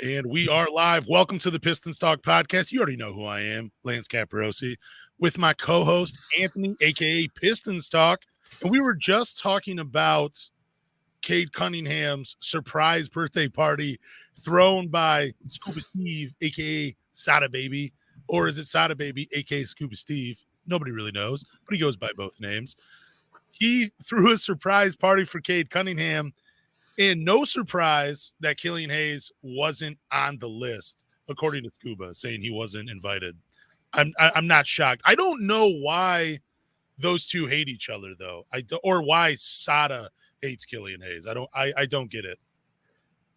And we are live. Welcome to the Pistons Talk Podcast. You already know who I am, Lance Caparosi, with my co-host, Anthony, a.k.a. Pistons Talk. And we were just talking about Cade Cunningham's surprise birthday party thrown by Scuba Steve, a.k.a. Sada Baby. Or is it Sada Baby, a.k.a. Scuba Steve? Nobody really knows, but he goes by both names. He threw a surprise party for Cade Cunningham. And no surprise that Killian Hayes wasn't on the list, according to Scuba, saying he wasn't invited. I'm not shocked. I don't know why those two hate each other, though. Or why Sada hates Killian Hayes. I don't get it.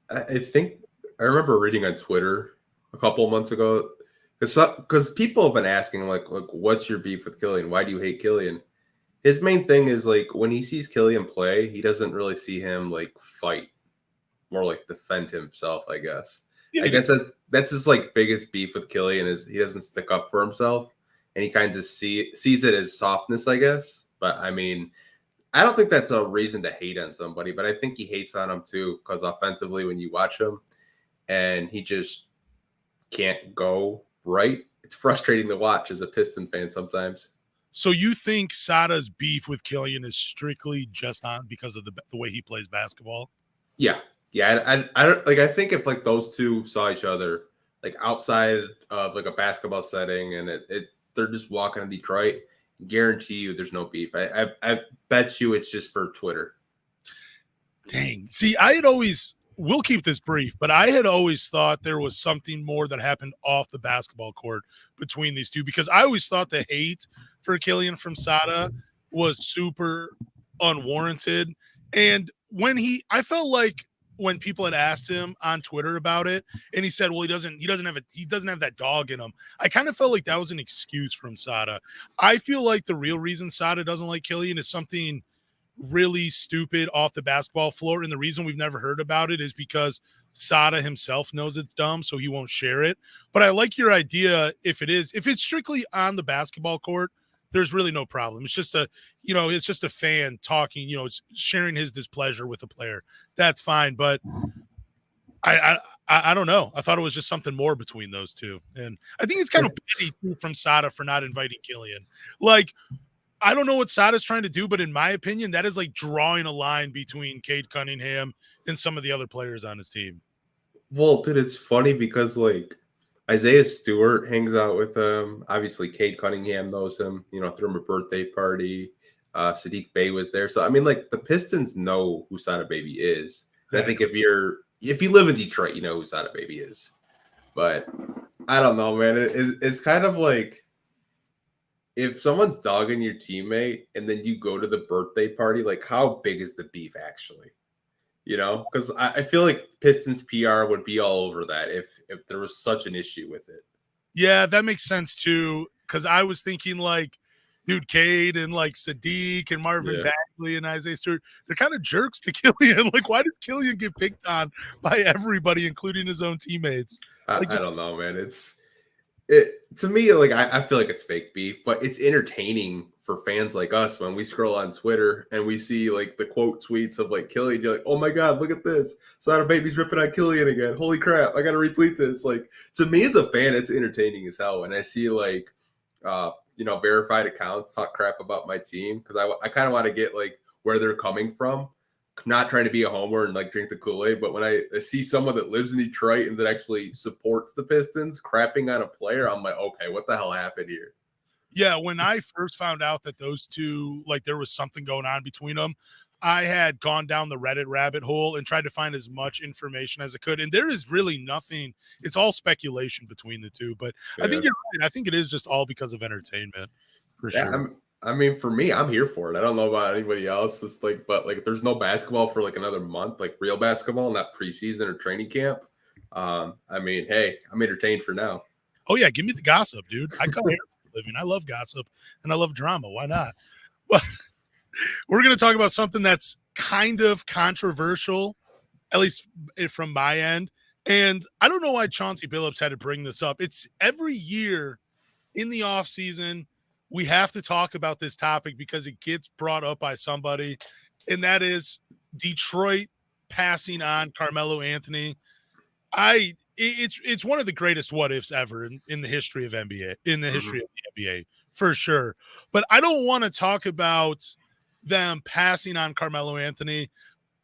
I think I remember reading on Twitter a couple of months ago because people have been asking like what's your beef with Killian? Why do you hate Killian? His main thing is like when he sees Killian play, he doesn't really see him like fight, more like defend himself, I guess. Yeah, I guess that's his like biggest beef with Killian is he doesn't stick up for himself and he kind of sees it as softness, I guess. But I mean, I don't think that's a reason to hate on somebody, but I think he hates on him too because offensively when you watch him and he just can't go right, it's frustrating to watch as a Piston fan sometimes. So you think Sada's beef with Killian is strictly just on because of the way he plays basketball? Yeah. I don't like. I think if like those two saw each other like outside of like a basketball setting and they're just walking in Detroit, guarantee you there's no beef. I bet you it's just for Twitter. Dang. See, we'll keep this brief, but I had always thought there was something more that happened off the basketball court between these two because I always thought the hate for Killian from Sada was super unwarranted. And I felt like when people had asked him on Twitter about it and he said, well, he doesn't have that dog in him. I kind of felt like that was an excuse from Sada. I feel like the real reason Sada doesn't like Killian is something really stupid off the basketball floor. And the reason we've never heard about it is because Sada himself knows it's dumb, so he won't share it. But I like your idea if it's strictly on the basketball court, there's really no problem. It's just a fan talking, it's sharing his displeasure with a player. That's fine. But I don't know. I thought it was just something more between those two. And I think it's kind of pity from Sada for not inviting Killian. Like, I don't know what Sada's trying to do, but in my opinion, that is like drawing a line between Cade Cunningham and some of the other players on his team. Well, dude, it's funny because like Isaiah Stewart hangs out with him. Obviously, Cade Cunningham knows him, threw him a birthday party. Sadiq Bey was there. So, I mean, like, the Pistons know who Sada Baby is. And I think if you live in Detroit, you know who Sada Baby is. But I don't know, man. It's kind of like if someone's dogging your teammate and then you go to the birthday party, like, how big is the beef actually? Because I feel like Pistons PR would be all over that if there was such an issue with it. Yeah, that makes sense too. Because I was thinking like, dude, Cade and like Sadiq and Marvin Bagley and Isaiah Stewart, they're kind of jerks to Killian. Like, why does Killian get picked on by everybody, including his own teammates? I don't know, man. To me, like I feel like it's fake beef, but it's entertaining for fans like us when we scroll on Twitter and we see like the quote tweets of like Killian. You're like, oh my god, look at this! Sada Baby's ripping on Killian again. Holy crap! I gotta retweet this. Like, to me as a fan, it's entertaining as hell. And I see like, verified accounts talk crap about my team because I kind of want to get like where they're coming from. I'm not trying to be a homer and like drink the Kool-Aid, but when I see someone that lives in Detroit and that actually supports the Pistons crapping on a player, I'm like, okay, what the hell happened here? Yeah, when I first found out that those two, like there was something going on between them, I had gone down the Reddit rabbit hole and tried to find as much information as I could. And there is really nothing. It's all speculation between the two. But I think you're right. I think it is just all because of entertainment, for sure. I mean, for me, I'm here for it. I don't know about anybody else. It's like, but like, there's no basketball for like another month, like real basketball, not preseason or training camp. I mean, hey, I'm entertained for now. Oh yeah, give me the gossip, dude. I come here for a living. I love gossip and I love drama. Why not? But we're going to talk about something that's kind of controversial, at least from my end. And I don't know why Chauncey Billups had to bring this up. It's every year in the off season. We have to talk about this topic because it gets brought up by somebody, and that is Detroit passing on Carmelo Anthony. It's one of the greatest what ifs ever in the history of NBA, in the Mhm. history of the NBA, for sure. But I don't want to talk about them passing on Carmelo Anthony.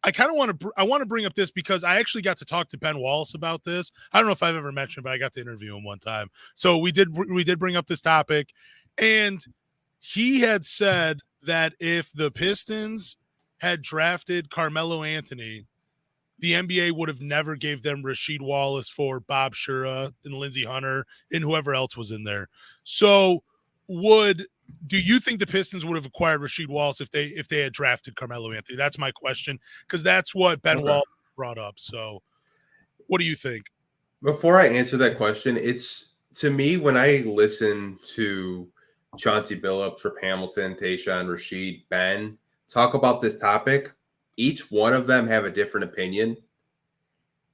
I kind of want to bring up this because I actually got to talk to Ben Wallace about this. I don't know if I've ever mentioned, but I got to interview him one time. So we did bring up this topic, and he had said that if the Pistons had drafted Carmelo Anthony, the NBA would have never gave them Rasheed Wallace for Bob Shura and Lindsey Hunter and whoever else was in there. So do you think the Pistons would have acquired Rasheed Wallace if they had drafted Carmelo Anthony? That's my question, because that's what Ben Okay. Wallace brought up. So what do you think? Before I answer that question, it's to me when I listen to Chauncey Billups, Rip Hamilton, Tayshaun, Rasheed, Ben talk about this topic, each one of them have a different opinion.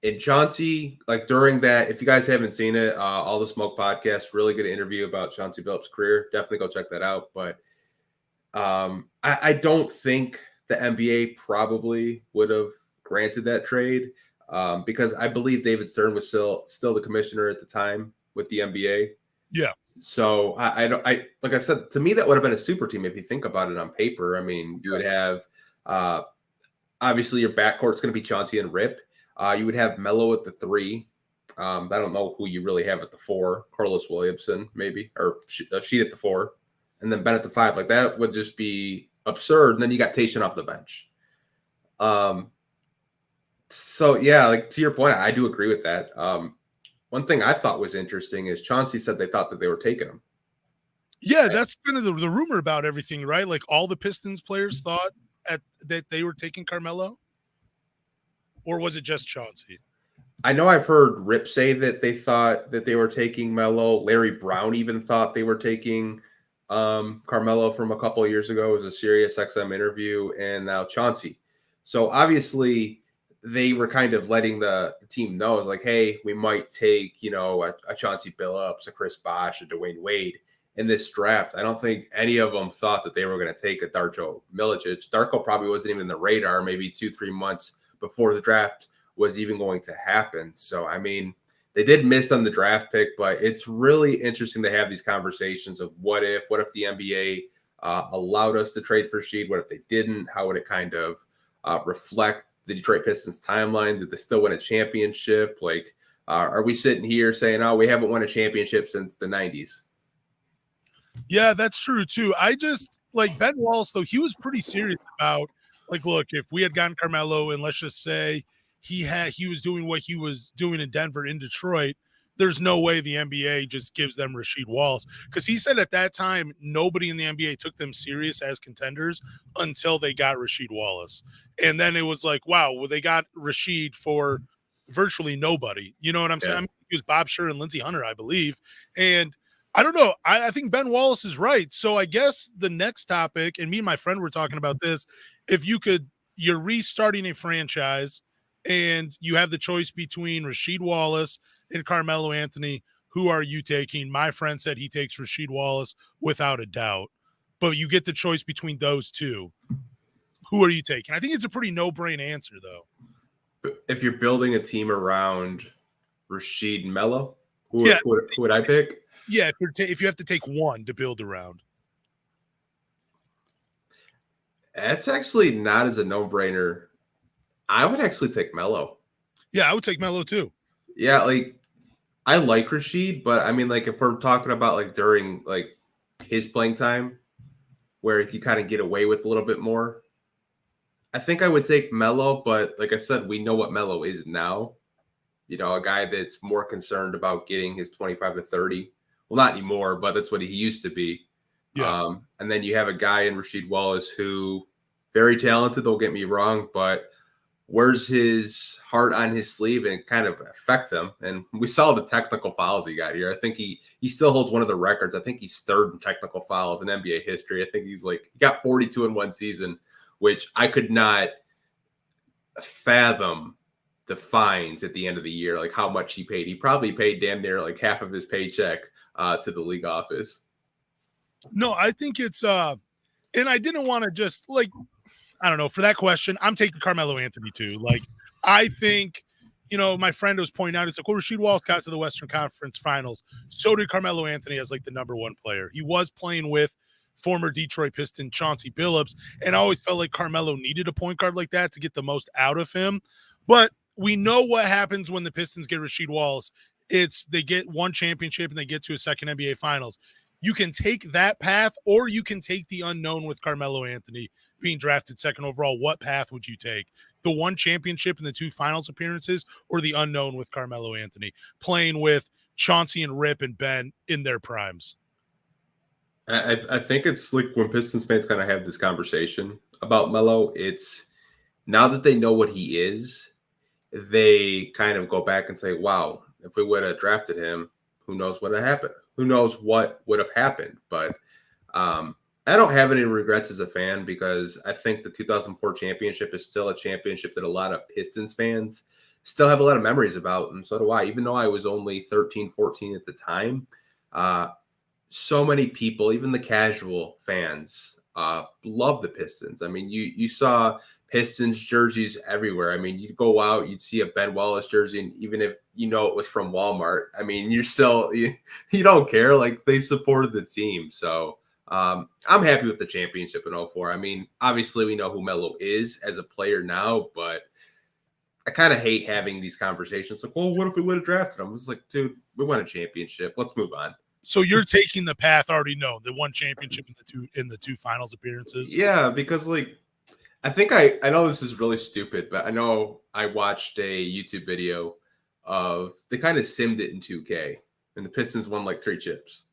And Chauncey, like during that, if you guys haven't seen it, All the Smoke podcast, really good interview about Chauncey Billups' career. Definitely go check that out. But I don't think the NBA probably would have granted that trade because I believe David Stern was still the commissioner at the time with the NBA. Yeah. So I don't like I said, to me that would have been a super team if you think about it on paper. I mean, you would have obviously your backcourt's going to be Chauncey and Rip. You would have Melo at the 3. I don't know who you really have at the 4. Carlos Williamson, maybe, or Sheed at the 4, and then Ben at the 5. Like that would just be absurd. And then you got Tayshaun off the bench. So yeah, like to your point, I do agree with that. One thing I thought was interesting is Chauncey said they thought that they were taking him. Yeah, Right. that's kind of the rumor about everything, right? Like all the Pistons players thought that they were taking Carmelo, or was it just Chauncey? I know I've heard Rip say that they thought that they were taking Melo. Larry Brown even thought they were taking Carmelo from a couple of years ago. It was a Sirius XM interview, and now Chauncey. So obviously they were kind of letting the team know, it's like, hey, we might take, a Chauncey Billups, a Chris Bosh, a Dwayne Wade in this draft. I don't think any of them thought that they were going to take a Darko Milicic. Darko probably wasn't even in the radar maybe 2-3 months before the draft was even going to happen. So, I mean, they did miss on the draft pick, but it's really interesting to have these conversations of what if the NBA allowed us to trade for Sheed? What if they didn't? How would it kind of reflect the Detroit Pistons timeline? Did they still win a championship? Like, are we sitting here saying, oh, we haven't won a championship since the 90s? Yeah, that's true too. I just like Ben Wallace, though, he was pretty serious about like, look, if we had gotten Carmelo and let's just say he was doing what he was doing in Denver, in Detroit, there's no way the NBA just gives them Rasheed Wallace, because he said at that time nobody in the NBA took them serious as contenders until they got Rasheed Wallace, and then it was like, wow, well, they got Rasheed for virtually nobody. You know what I'm saying? Yeah. I mean, it was Bob Shura and Lindsey Hunter, I believe, and I don't know. I think Ben Wallace is right. So I guess the next topic, and me and my friend were talking about this, if you're restarting a franchise and you have the choice between Rasheed Wallace and Carmelo Anthony, who are you taking? My friend said he takes Rasheed Wallace without a doubt, but you get the choice between those two. Who are you taking? I think it's a pretty no-brain answer, though. If you're building a team around Rasheed and Melo, who would I pick? Yeah, if you have to take one to build around. That's actually not as a no-brainer. I would actually take Melo. Yeah, I would take Melo too. Yeah, like I like Rasheed, but I mean, like if we're talking about like during like his playing time, where he kind of get away with a little bit more, I think I would take Melo. But like I said, we know what Melo is now. A guy that's more concerned about getting his 25 to 30. Well, not anymore, but that's what he used to be. Yeah. And then you have a guy in Rasheed Wallace who very talented, don't get me wrong, but wears his heart on his sleeve and kind of affect him. And we saw the technical fouls he got here. I think he still holds one of the records. I think he's third in technical fouls in NBA history. I think he got 42 in one season, which I could not fathom the fines at the end of the year, like how much he paid. He probably paid damn near like half of his paycheck to the league office. No, I think it's and I didn't want to I don't know, for that question, I'm taking Carmelo Anthony too. Like, I think my friend was pointing out, he's like, well, Rasheed Wallace got to the Western Conference Finals. So did Carmelo Anthony as like the number one player. He was playing with former Detroit Piston Chauncey Billups, and I always felt like Carmelo needed a point guard like that to get the most out of him. But we know what happens when the Pistons get Rasheed Wallace. It's they get one championship and they get to a second NBA Finals. You can take that path, or you can take the unknown with Carmelo Anthony being drafted second overall. What path would you take? The one championship and the two finals appearances, or the unknown with Carmelo Anthony playing with Chauncey and Rip and Ben in their primes? I think it's like when Pistons fans kind of have this conversation about Melo, it's now that they know what he is, they kind of go back and say, wow, if we would have drafted him, who knows what would have happened? Who knows what would have happened? But I don't have any regrets as a fan, because I think the 2004 championship is still a championship that a lot of Pistons fans still have a lot of memories about. And so do I, even though I was only 13, 14 at the time. So many people, even the casual fans, love the Pistons. I mean, you saw Pistons jerseys everywhere. I mean, you'd go out, you'd see a Ben Wallace jersey, and even if you know it was from Walmart, I mean, you're still you don't care. Like, they supported the team. So I'm happy with the championship in 04. I mean, obviously we know who Melo is as a player now, but I kind of hate having these conversations like, well, what if we would have drafted him? It's like, dude, we won a championship. Let's move on. So you're taking the path already known, the one championship in the two finals appearances. Yeah, because like I think I know this is really stupid, but I know I watched a YouTube video of they kind of simmed it in 2K, and the Pistons won like 3 chips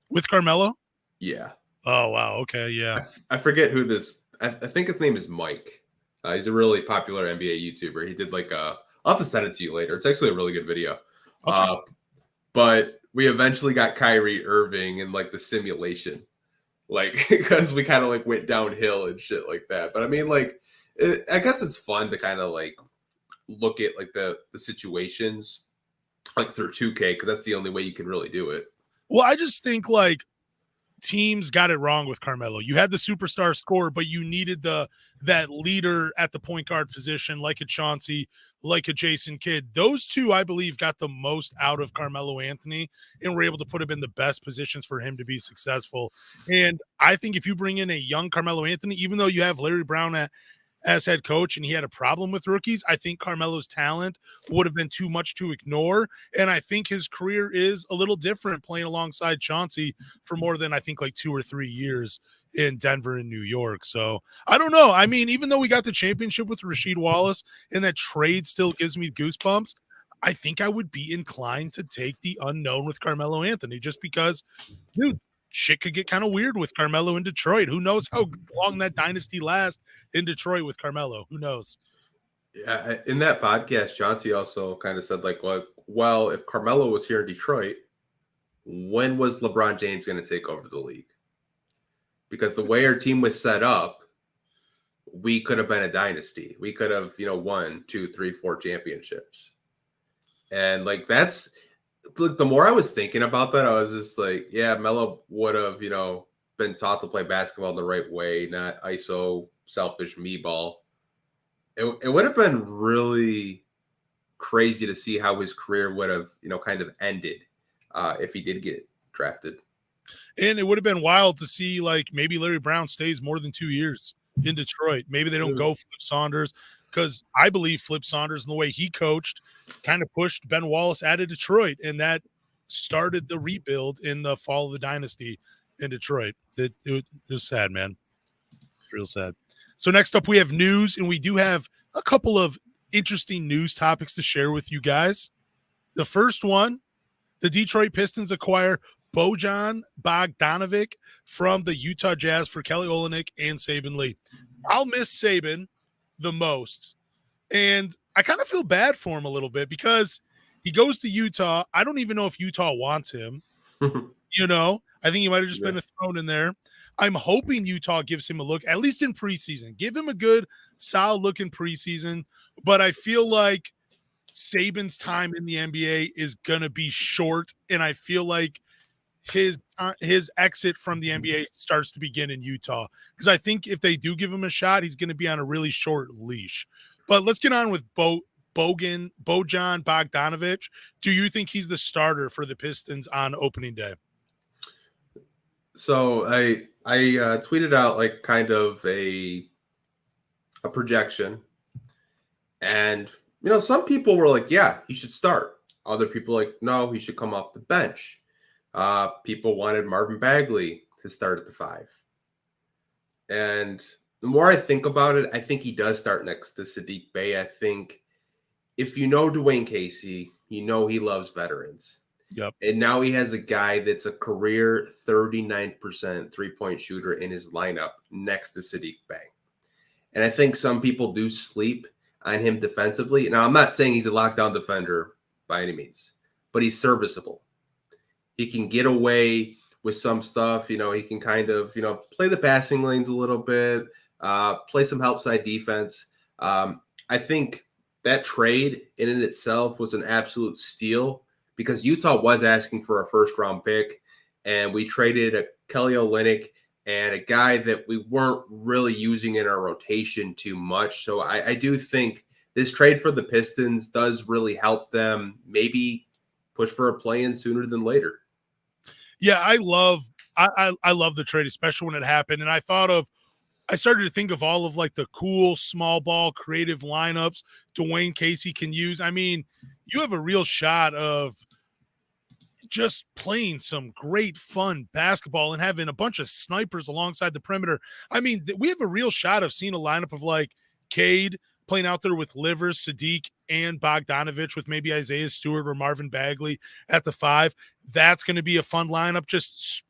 with Carmelo. Yeah. Oh wow. Okay. Yeah. I forget who this. I think his name is Mike. He's a really popular NBA YouTuber. He did like I'll have to send it to you later. It's actually a really good video. But we eventually got Kyrie Irving in like the simulation, like because we kind of like went downhill and shit like that. But I mean, like, I guess it's fun to kind of like look at like the situations like through 2K, because that's the only way you can really do it. Well, I just think like teams got it wrong with Carmelo. You had the superstar scorer, but you needed that leader at the point guard position, like a Chauncey, like a Jason Kidd. Those two, I believe, got the most out of Carmelo Anthony and were able to put him in the best positions for him to be successful. And I think if you bring in a young Carmelo Anthony, even though you have Larry Brown as head coach and he had a problem with rookies, I think Carmelo's talent would have been too much to ignore. And I think his career is a little different playing alongside Chauncey for more than I think like 2 or 3 years in Denver and New York. So I don't know. I mean, even though we got the championship with Rasheed Wallace and that trade still gives me goosebumps, I think I would be inclined to take the unknown with Carmelo Anthony just because, dude, shit could get kind of weird with Carmelo in Detroit. Who knows how long that dynasty lasts in Detroit with Carmelo? Who knows? Yeah, in that podcast, Chauncey also kind of said like, well, if Carmelo was here in Detroit, when was LeBron James going to take over the league? Because the way our team was set up, we could have been a dynasty. We could have, won 2, 3, 4 championships. And like that's the more I was thinking about that, I was just like, yeah, Melo would have, been taught to play basketball the right way, not ISO, selfish me ball. It would have been really crazy to see how his career would have, kind of ended if he did get drafted. And it would have been wild to see, like, maybe Larry Brown stays more than 2 years in Detroit. Maybe they don't go Flip Saunders, because I believe Flip Saunders and the way he coached kind of pushed Ben Wallace out of Detroit, and that started the rebuild in the fall of the dynasty in Detroit. It was sad, man. Real sad. So next up, we have news, and we do have a couple of interesting news topics to share with you guys. The first one, the Detroit Pistons acquire Bojan Bogdanovic from the Utah Jazz for Kelly Olynyk and Saban Lee. I'll miss Saban the most, and I kind of feel bad for him a little bit because he goes to Utah. I don't even know if Utah wants him. I think he might have just been thrown in there. I'm hoping Utah gives him a look, at least in preseason. Give him a good, solid look in preseason. But I feel like Saban's time in the NBA is going to be short, and I feel like his exit from the NBA starts to begin in Utah, because I think if they do give him a shot, he's going to be on a really short leash. But let's get on with Bojan Bogdanovic. Do you think he's the starter for the Pistons on opening day? So I tweeted out like kind of a projection, and some people were like, yeah, he should start. Other people like, no, he should come off the bench. People wanted Marvin Bagley to start at the 5. And the more I think about it, I think he does start next to Saddiq Bey. I think if you know Dwayne Casey, he loves veterans. Yep. And now he has a guy that's a career 39% three-point shooter in his lineup next to Saddiq Bey. And I think some people do sleep on him defensively. Now, I'm not saying he's a lockdown defender by any means, but he's serviceable. He can get away with some stuff. He can kind of, play the passing lanes a little bit, play some help side defense. I think that trade in itself was an absolute steal because Utah was asking for a first-round pick, and we traded a Kelly Olynyk and a guy that we weren't really using in our rotation too much. So I do think this trade for the Pistons does really help them maybe push for a play-in sooner than later. Yeah, I love the trade, especially when it happened. And I started to think of all of like the cool small ball creative lineups Dwayne Casey can use. I mean, you have a real shot of just playing some great fun basketball and having a bunch of snipers alongside the perimeter. I mean, we have a real shot of seeing a lineup of like Cade playing out there with Livers, Saddiq, and Bogdanovic with maybe Isaiah Stewart or Marvin Bagley at the 5. That's going to be a fun lineup. Just,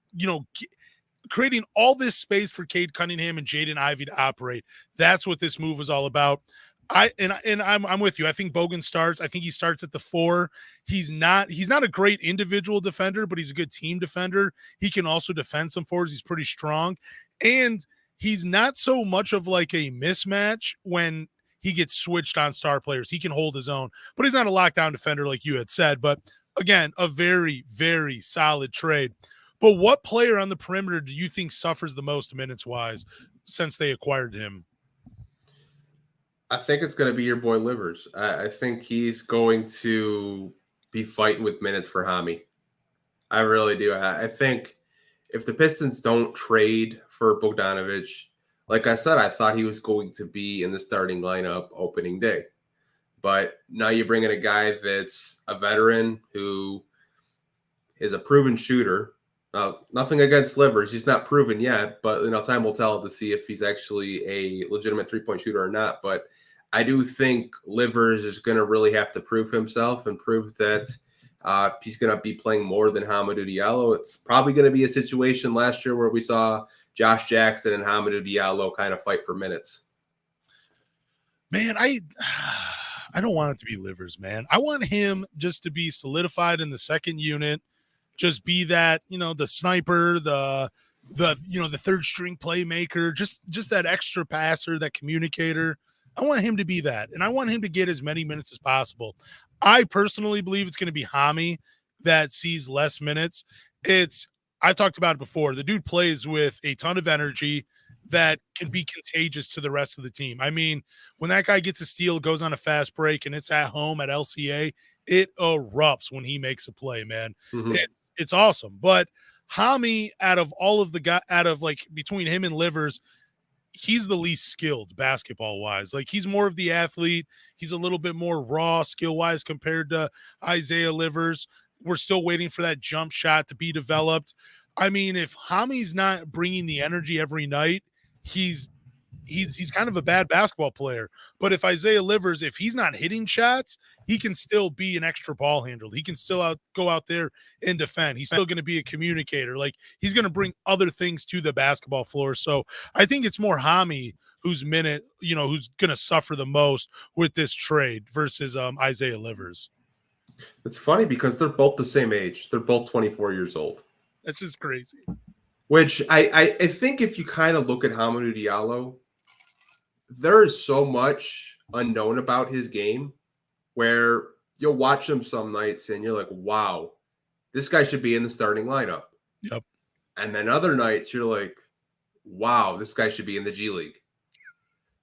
creating all this space for Cade Cunningham and Jaden Ivey to operate. That's what this move was all about. I'm with you. I think Bogan starts. I think he starts at the 4. He's not a great individual defender, but he's a good team defender. He can also defend some forwards. He's pretty strong. And he's not so much of like a mismatch when he gets switched on star players. He can hold his own, but he's not a lockdown defender like you had said. But again, a very, very solid trade. But what player on the perimeter do you think suffers the most minutes-wise since they acquired him? I think it's going to be your boy Livers. I think he's going to be fighting with minutes for Hami. I really do. I think if the Pistons don't trade for Bogdanovic, like I said, I thought he was going to be in the starting lineup opening day. But now you bring in a guy that's a veteran who is a proven shooter. Nothing against Livers. He's not proven yet, but time will tell to see if he's actually a legitimate three-point shooter or not. But I do think Livers is going to really have to prove himself and prove that he's going to be playing more than Hamidou Diallo. It's probably going to be a situation last year where we saw Josh Jackson and Hamidou Diallo kind of fight for minutes. Man, I don't want it to be Livers, man. I want him just to be solidified in the second unit. Just be that, the sniper, the third string playmaker, just that extra passer, that communicator. I want him to be that, and I want him to get as many minutes as possible. I personally believe it's going to be Hami that sees less minutes. I talked about it before. The dude plays with a ton of energy that can be contagious to the rest of the team. I mean, when that guy gets a steal, goes on a fast break, and it's at home at LCA, it erupts when he makes a play, man. Mm-hmm. It's awesome. But Hami, between him and Livers, he's the least skilled basketball wise. Like, he's more of the athlete. He's a little bit more raw skill wise compared to Isaiah Livers. We're still waiting for that jump shot to be developed. I mean, if Hami's not bringing the energy every night, he's kind of a bad basketball player. But if Isaiah Livers, if he's not hitting shots, he can still be an extra ball handler. He can still go out there and defend. He's still going to be a communicator. Like, he's going to bring other things to the basketball floor. So I think it's more Hami who's going to suffer the most with this trade versus Isaiah Livers. It's funny because they're both the same age. They're both 24 years old. That's just crazy. Which I think if you kind of look at Hamidou Diallo, there is so much unknown about his game where you'll watch him some nights and you're like, wow, this guy should be in the starting lineup. Yep. And then other nights you're like, wow, this guy should be in the G League.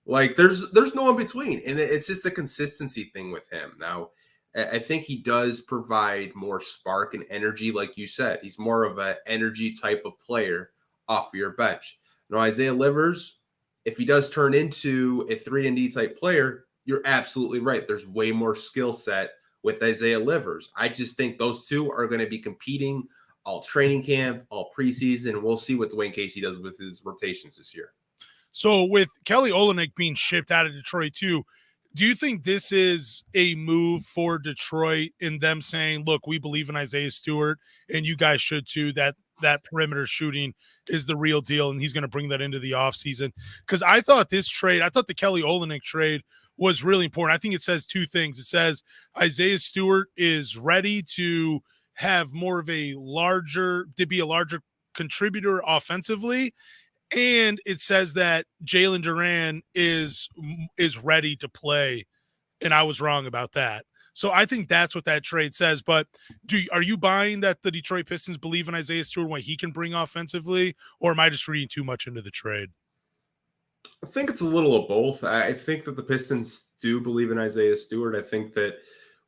Like there's no in between, and it's just a consistency thing with him. Now, I think he does provide more spark and energy, like you said. He's more of an energy type of player off your bench. Now, Isaiah Livers, if he does turn into a 3-and-D type player, you're absolutely right. There's way more skill set with Isaiah Livers. I just think those two are going to be competing all training camp, all preseason, and we'll see what Dwayne Casey does with his rotations this year. So with Kelly Olynyk being shipped out of Detroit too, do you think this is a move for Detroit in them saying, look, we believe in Isaiah Stewart and you guys should too, that perimeter shooting is the real deal and he's going to bring that into the offseason? Because I thought the Kelly Olynyk trade was really important. I think it says two things. It says Isaiah Stewart is ready to have more of to be a larger contributor offensively. And it says that Jalen Duran is ready to play, and I was wrong about that. So I think that's what that trade says. But are you buying that the Detroit Pistons believe in Isaiah Stewart, what he can bring offensively, or am I just reading too much into the trade? I think it's a little of both. I think that the Pistons do believe in Isaiah Stewart. I think that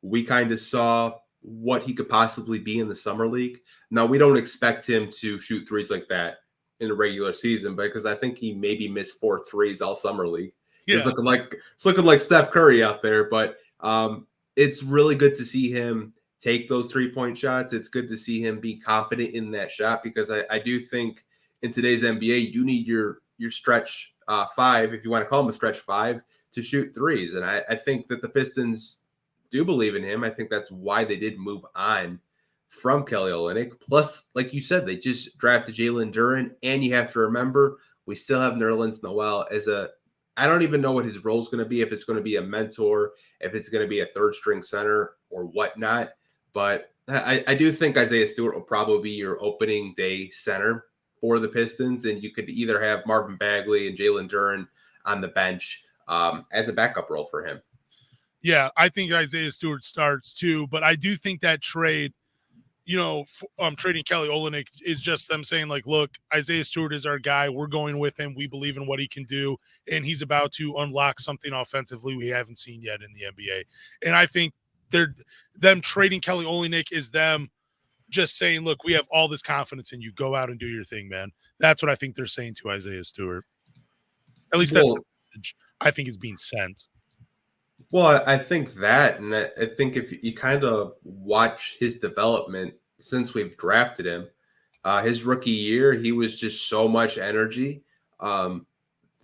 we kind of saw what he could possibly be in the summer league. Now, we don't expect him to shoot threes like that in the regular season, because I think he maybe missed 4 threes all summer league. Yeah. It's looking like Steph Curry out there, but it's really good to see him take those 3-point shots. It's good to see him be confident in that shot, because I do think in today's NBA, you need your stretch 5, if you want to call him a stretch 5, to shoot threes. And I think that the Pistons do believe in him. I think that's why they did move on from Kelly Olynyk. Plus, like you said, they just drafted Jalen Duran, and you have to remember we still have Nerlens Noel as I don't even know what his role is going to be, if it's going to be a mentor, if it's going to be a third-string center or whatnot. But I do think Isaiah Stewart will probably be your opening day center for the Pistons, and you could either have Marvin Bagley and Jalen Duran on the bench as a backup role for him. Yeah, I think Isaiah Stewart starts too, but I do think that trade, trading Kelly Olynyk is just them saying, like, look, Isaiah Stewart is our guy. We're going with him. We believe in what he can do, and he's about to unlock something offensively we haven't seen yet in the NBA. And I think them trading Kelly Olynyk is them just saying, look, we have all this confidence in you. Go out and do your thing, man. That's what I think they're saying to Isaiah Stewart. At least that's the message I think is being sent. Well, I think that, and I think if you kind of watch his development since we've drafted him, his rookie year, he was just so much energy.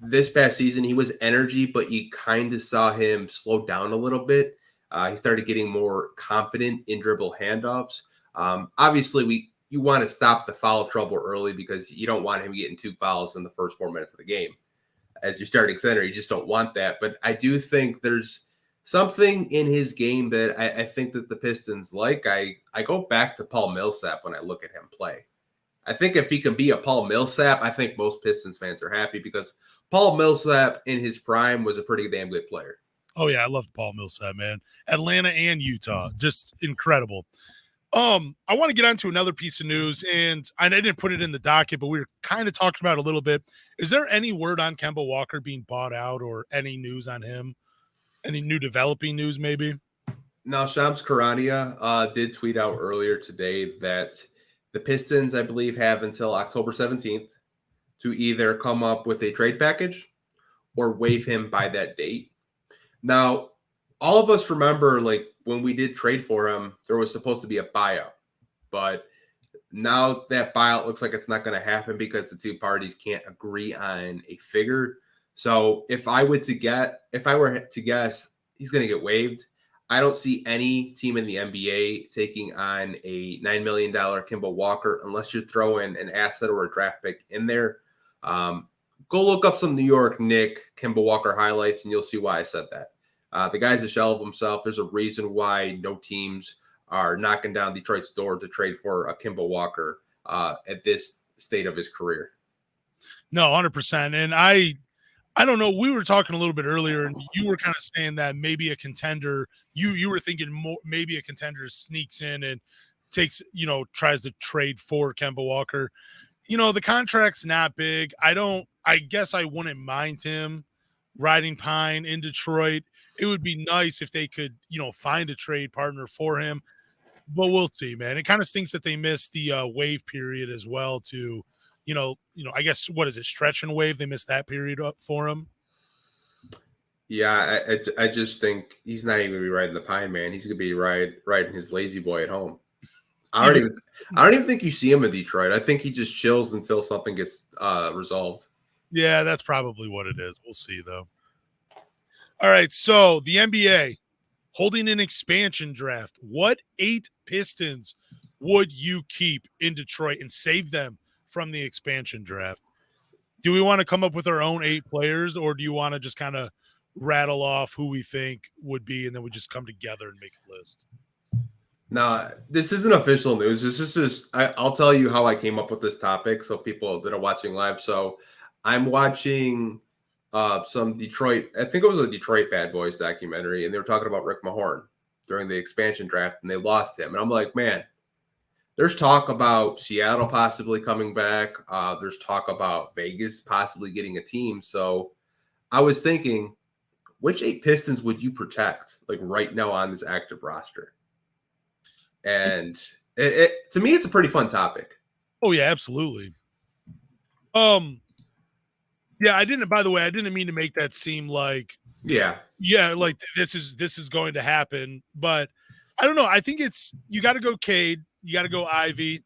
This past season, he was energy, but you kind of saw him slow down a little bit. He started getting more confident in dribble handoffs. Obviously, you want to stop the foul trouble early, because you don't want him getting 2 fouls in the first 4 minutes of the game. As your starting center, you just don't want that. But I do think there's something in his game that I think that the Pistons like. I go back to Paul Millsap when I look at him play. I think if he can be a Paul Millsap, I think most Pistons fans are happy, because Paul Millsap in his prime was a pretty damn good player. Oh, yeah, I loved Paul Millsap, man. Atlanta and Utah, just incredible. I want to get on to another piece of news, and I didn't put it in the docket, but we were kind of talking about it a little bit. Is there any word on Kemba Walker being bought out, or any news on him? Any new developing news, maybe? Now, Shams Charania did tweet out earlier today that the Pistons, I believe, have until October 17th to either come up with a trade package or waive him by that date. Now, all of us remember, like, when we did trade for him, there was supposed to be a buyout. But now that buyout looks like it's not going to happen, because the two parties can't agree on a figure. So if I were to guess, he's going to get waived. I don't see any team in the NBA taking on a $9 million Kemba Walker unless you're throwing an asset or a draft pick in there. Go look up some New York Knicks Kemba Walker highlights, and you'll see why I said that. The guy's a shell of himself. There's a reason why no teams are knocking down Detroit's door to trade for a Kemba Walker at this state of his career. No, 100%. And I don't know. We were talking a little bit earlier, and you were kind of saying that maybe a contender, you were thinking maybe a contender sneaks in and tries to trade for Kemba Walker. The contract's not big. I guess I wouldn't mind him riding pine in Detroit. It would be nice if they could, find a trade partner for him. But we'll see, man. It kind of stinks that they missed the wave period as well. To, I guess what is it? Stretch and wave. They missed that period up for him. Yeah, I just think he's not even gonna be riding the pine, man. He's gonna be riding his lazy boy at home. I don't even think you see him in Detroit. I think he just chills until something gets resolved. Yeah, that's probably what it is. We'll see, though. All right, so the NBA holding an expansion draft. What 8 Pistons would you keep in Detroit and save them from the expansion draft? Do we want to come up with our own 8 players, or do you want to just kind of rattle off who we think would be, and then we just come together and make a list? No, this isn't official news. This is just I'll tell you how I came up with this topic so people that are watching live. So I'm watching some Detroit, I think it was a Detroit Bad Boys documentary, and they were talking about Rick Mahorn during the expansion draft, and they lost him. And I'm like, man, there's talk about Seattle possibly coming back. There's talk about Vegas possibly getting a team. So I was thinking, which 8 Pistons would you protect, like right now on this active roster? And to me, it's a pretty fun topic. Oh yeah, absolutely. Yeah, I didn't mean to make that seem like like this is going to happen, but I don't know. I think you got to go Cade, you got to go Ivy,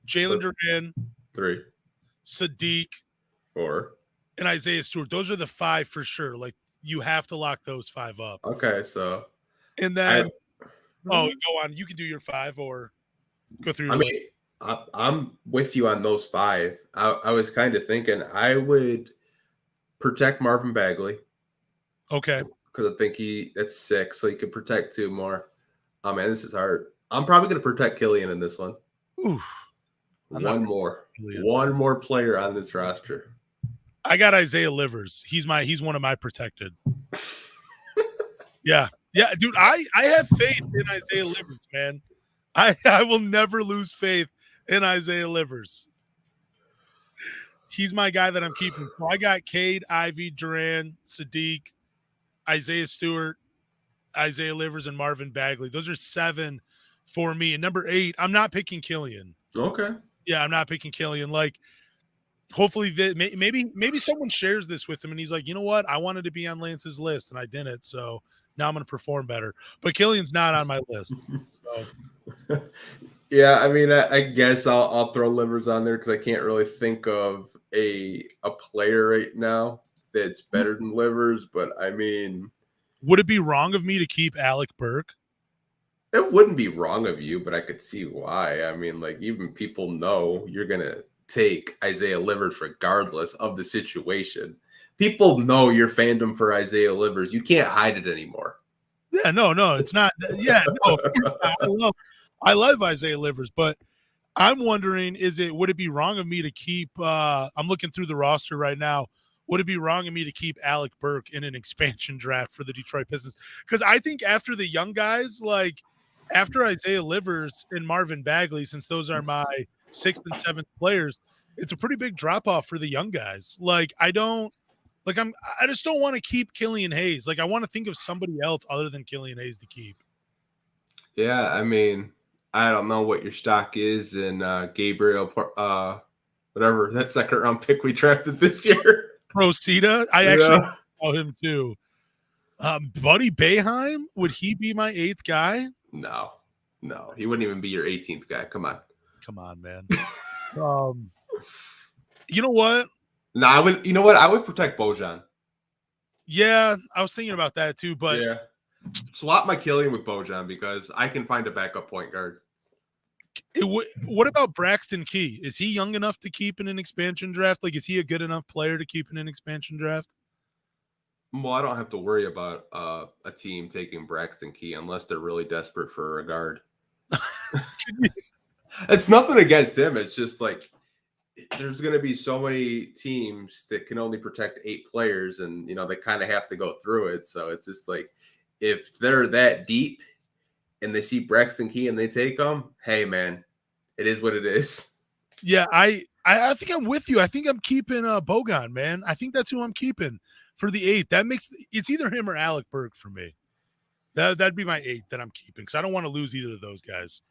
Jalen Duran, 3, Sadiq, 4, and Isaiah Stewart. Those are the 5 for sure. Like you have to lock those 5 up. Okay, so and then go on. You can do your 5 or go through your list. I'm with you on those 5. I was kind of thinking I would protect Marvin Bagley. Okay. Because I think that's 6, so he could protect 2 more. Oh man, this is hard. I'm probably going to protect Killian in this one. Oof. One more player on this roster. I got Isaiah Livers. He's one of my protected. Yeah, dude. I have faith in Isaiah Livers, man. I will never lose faith in Isaiah Livers. He's my guy that I'm keeping. So I got Cade, Ivy, Duran, Sadiq, Isaiah Stewart, Isaiah Livers, and Marvin Bagley. Those are 7 for me. And number 8, I'm not picking Killian. Okay. Yeah, I'm not picking Killian. Like, hopefully, maybe someone shares this with him, and he's like, you know what? I wanted to be on Lance's list, and I didn't. So now I'm going to perform better. But Killian's not on my list. So. Yeah, I mean, I guess I'll throw Livers on there because I can't really think of a player right now that's better than Livers. But I mean, would it be wrong of me to keep Alec Burke? It wouldn't be wrong of you, but I could see why. I mean, like, even people know you're gonna take Isaiah Livers regardless of the situation. People know your fandom for Isaiah Livers. You can't hide it anymore. Yeah, no, it's not. Yeah, no, I love Isaiah Livers, but I'm wondering, would it be wrong of me to keep I'm looking through the roster right now. Would it be wrong of me to keep Alec Burke in an expansion draft for the Detroit Pistons? Because I think after the young guys, like after Isaiah Livers and Marvin Bagley, since those are my 6th and 7th players, it's a pretty big drop off for the young guys. Like I just don't want to keep Killian Hayes. Like I want to think of somebody else other than Killian Hayes to keep. Yeah, I mean, I don't know what your stock is in Gabriel, whatever that 2nd round pick we drafted this year. Sada, I actually know him too. Buddy Boeheim, would he be my 8th guy? No, he wouldn't even be your 18th guy. Come on, man. You know what? No, I would. You know what? I would protect Bojan. Yeah, I was thinking about that too, but yeah, swap my Killian with Bojan because I can find a backup point guard. What about Braxton Key? Is he young enough to keep in an expansion draft? Like, is he a good enough player to keep in an expansion draft? Well, I don't have to worry about a team taking Braxton Key unless they're really desperate for a guard. It's nothing against him. It's just like there's going to be so many teams that can only protect 8 players, and they kind of have to go through it. So it's just like if they're that deep and they see Braxton Key and they take him, hey man, it is what it is. Yeah, I I think I'm with you. I think I'm keeping Bogan, man. I think that's who I'm keeping for the 8th. That makes it's either him or Alec Burke for me. That'd be my 8th that I'm keeping because I don't want to lose either of those guys.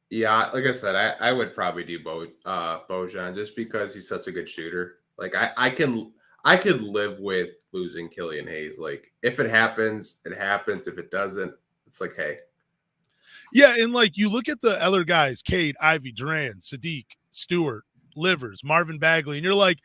Yeah, like I said, I would probably do Bojan just because he's such a good shooter. Like I could live with losing Killian Hayes. Like if it happens, it happens. If it doesn't, it's like, hey. Yeah, and like you look at the other guys, Cade, Ivy, Duran, Sadiq, Stewart, Livers, Marvin Bagley, and you're like,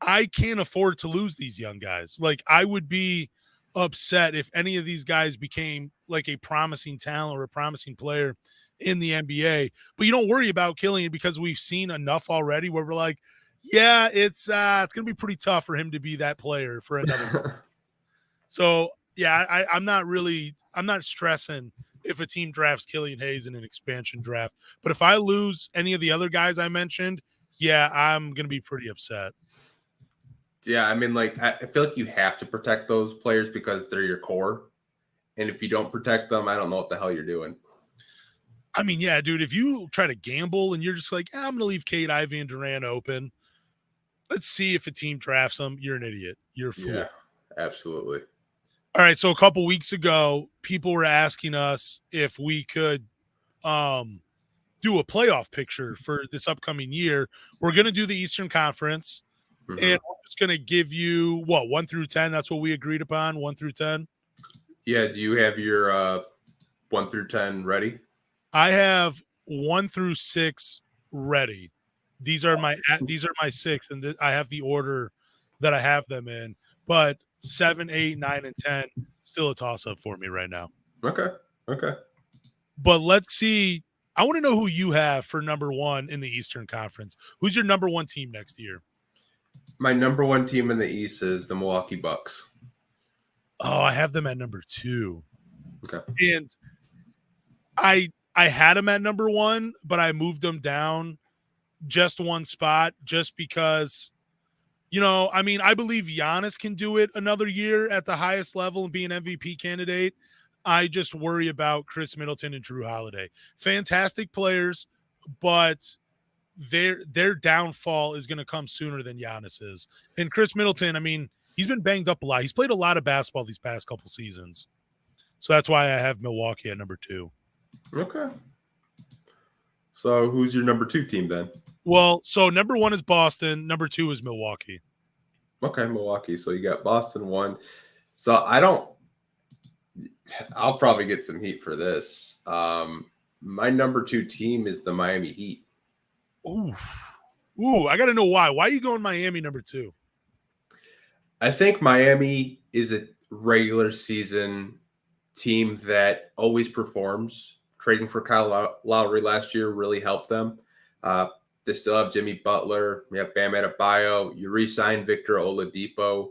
I can't afford to lose these young guys. Like I would be upset if any of these guys became like a promising talent or a promising player in the NBA. But you don't worry about Killian because we've seen enough already where we're like, yeah, it's gonna be pretty tough for him to be that player for another. So yeah, I'm not stressing if a team drafts Killian Hayes in an expansion draft. But if I lose any of the other guys I mentioned, yeah, I'm gonna be pretty upset. Yeah, I mean, like I feel like you have to protect those players because they're your core. And if you don't protect them, I don't know what the hell you're doing. I mean, yeah, dude, if you try to gamble and you're just like, I'm going to leave Cade, Ivy, and Durant open, let's see if a team drafts them. You're an idiot. You're a fool. Yeah, absolutely. All right, so a couple weeks ago, people were asking us if we could do a playoff picture for this upcoming year. We're going to do the Eastern Conference, and we're just going to give you, 1 through 10? That's what we agreed upon, 1 through 10? Yeah, do you have your 1 through 10 ready? I have 1 through 6 ready. These are my 6, and I have the order that I have them in. But 7, 8, 9, and 10 still a toss up for me right now. Okay. But let's see. I want to know who you have for number 1 in the Eastern Conference. Who's your number 1 team next year? My number 1 team in the East is the Milwaukee Bucks. Oh, I have them at number 2. Okay. And I had them at number 1, but I moved them down just 1 spot just because, I mean, I believe Giannis can do it another year at the highest level and be an MVP candidate. I just worry about Chris Middleton and Drew Holiday. Fantastic players, but their downfall is going to come sooner than Giannis's. And Chris Middleton, I mean, he's been banged up a lot. He's played a lot of basketball these past couple seasons. So that's why I have Milwaukee at number 2. Okay. So who's your number 2 team then? Well, so number 1 is Boston. Number 2 is Milwaukee. Okay, Milwaukee. So you got Boston 1. So I'll probably get some heat for this. My number 2 team is the Miami Heat. Ooh, I got to know why. Why are you going Miami number 2? I think Miami is a regular season team that always performs. Trading for Kyle Lowry last year really helped them. They still have Jimmy Butler. We have Bam Adebayo. You re-signed Victor Oladipo.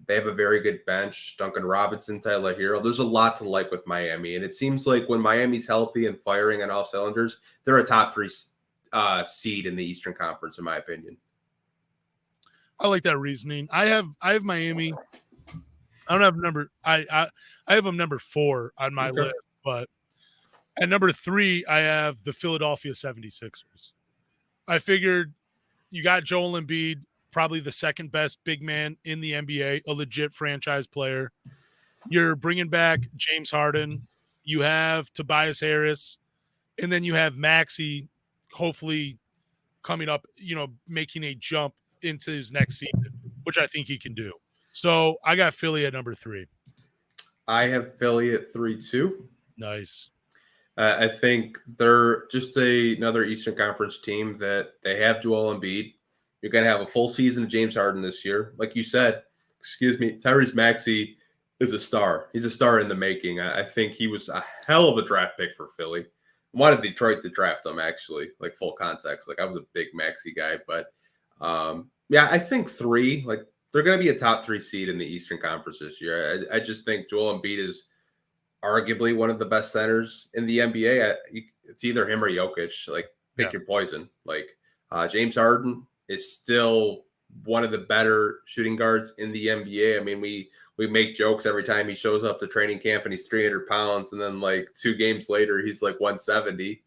They have a very good bench. Duncan Robinson, Tyler Hero. There's a lot to like with Miami. And it seems like when Miami's healthy and firing on all cylinders, they're a top 3 seed in the Eastern Conference, in my opinion. I like that reasoning. I have Miami. I don't have number. I have them number 4 on my list, but at number 3, I have the Philadelphia 76ers. I figured you got Joel Embiid, probably the second best big man in the NBA, a legit franchise player. You're bringing back James Harden. You have Tobias Harris, and then you have Maxey, hopefully coming up, making a jump into his next season, which I think he can do. So I got Philly at number 3. I have Philly at 3 too. Nice. I think they're just another Eastern Conference team that they have Joel Embiid. You're going to have a full season of James Harden this year. Like you said, Tyrese Maxey is a star. He's a star in the making. I think he was a hell of a draft pick for Philly. I wanted Detroit to draft him, actually, like full context. Like I was a big Maxey guy. But, I think 3, like they're going to be a top 3 seed in the Eastern Conference this year. I just think Joel Embiid is arguably one of the best centers in the NBA. It's either him or Jokic. Like, pick your poison. Like, James Harden is still one of the better shooting guards in the NBA. I mean, we make jokes every time he shows up to training camp and he's 300 pounds, and then like 2 games later he's like 170.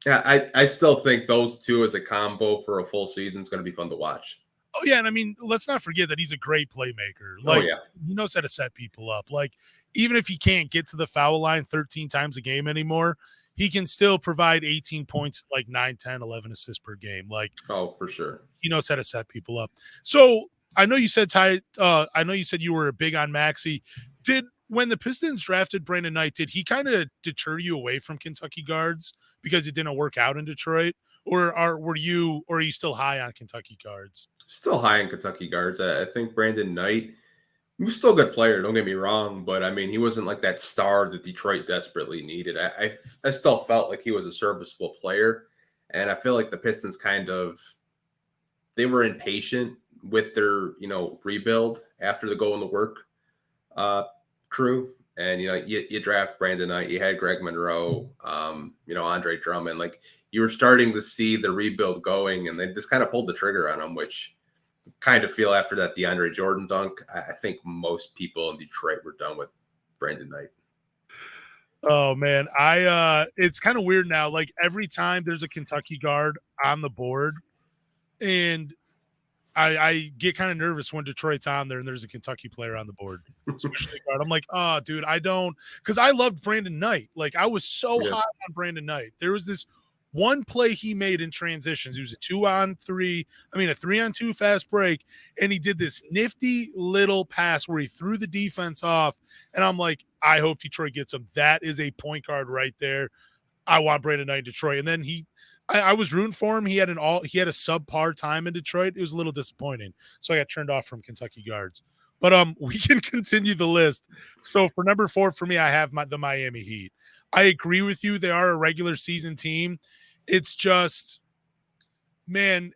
Yeah, I still think those two as a combo for a full season is going to be fun to watch. Oh yeah, and I mean, let's not forget that he's a great playmaker. Oh Like yeah, he knows how to set people up. Like even if he can't get to the foul line 13 times a game anymore, he can still provide 18 points, like 9, 10, 11 assists per game. Like oh for sure. he knows how to set people up. So I know you said I know you said you were big on Maxey. Did when the Pistons drafted Brandon Knight, did he kind of deter you away from Kentucky guards because it didn't work out in Detroit, or are you still high on Kentucky guards? Still high in Kentucky guards. I think Brandon Knight, he was still a good player. Don't get me wrong, but I mean, he wasn't like that star that Detroit desperately needed. I still felt like he was a serviceable player, and I feel like the Pistons they were impatient with their rebuild after the Go in the Work crew. And you draft Brandon Knight, you had Greg Monroe, Andre Drummond. Like you were starting to see the rebuild going, and they just kind of pulled the trigger on him, which kind of feel after that DeAndre Jordan dunk. I think most people in Detroit were done with Brandon Knight. Oh man, it's kind of weird now. Like every time there's a Kentucky guard on the board, and I get kind of nervous when Detroit's on there and there's a Kentucky player on the board, especially guard. I'm like, oh, dude, because I loved Brandon Knight. Like I was so high on Brandon Knight. There was this one play he made in transitions. It was a 3-on-2 fast break, and he did this nifty little pass where he threw the defense off. And I'm like, I hope Detroit gets him. That is a point guard right there. I want Brandon Knight in Detroit. And then I was rooting for him. He had a subpar time in Detroit. It was a little disappointing. So I got turned off from Kentucky guards. But we can continue the list. So for number 4 for me, I have the Miami Heat. I agree with you. They are a regular season team. It's just, man,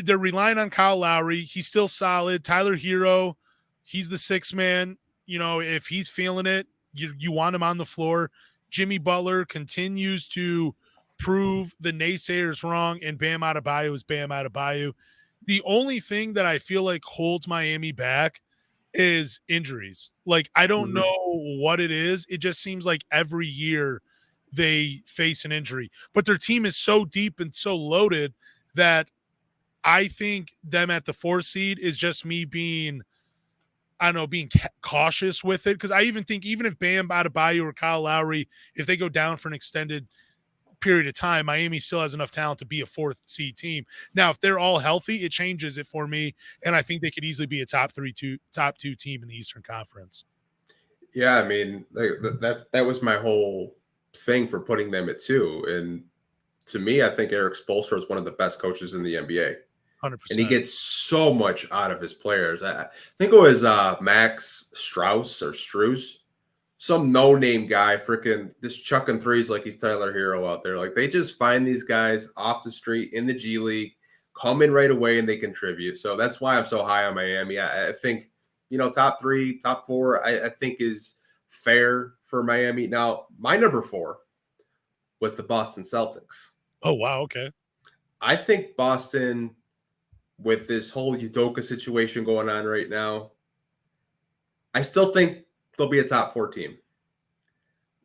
they're relying on Kyle Lowry. He's still solid. Tyler Hero, he's the 6th man. If he's feeling it, you want him on the floor. Jimmy Butler continues to prove the naysayers wrong, and Bam Adebayo is Bam Adebayo. The only thing that I feel like holds Miami back is injuries. Like, I don't know what it is. It just seems like every year they face an injury. But their team is so deep and so loaded that I think them at the 4 seed is just me being cautious with it. Because I even think even if Bam Adebayo or Kyle Lowry, if they go down for an extended period of time, Miami still has enough talent to be a 4th seed team. Now, if they're all healthy, it changes it for me, and I think they could easily be a top 2 team in the Eastern Conference. Yeah, I mean, that was my whole thing for putting them at 2. And to me, I think Eric Spoelstra is one of the best coaches in the NBA. 100%. And he gets so much out of his players. I think it was Max Strus, some no-name guy, freaking just chucking threes like he's Tyler Hero out there. Like they just find these guys off the street in the G League, come in right away, and they contribute. So that's why I'm so high on Miami. I think, top 3, top 4, I think is fair for Miami. Now, my number 4 was the Boston Celtics. Oh, wow. Okay. I think Boston, with this whole Udoka situation going on right now, I still think they'll be a top 4 team.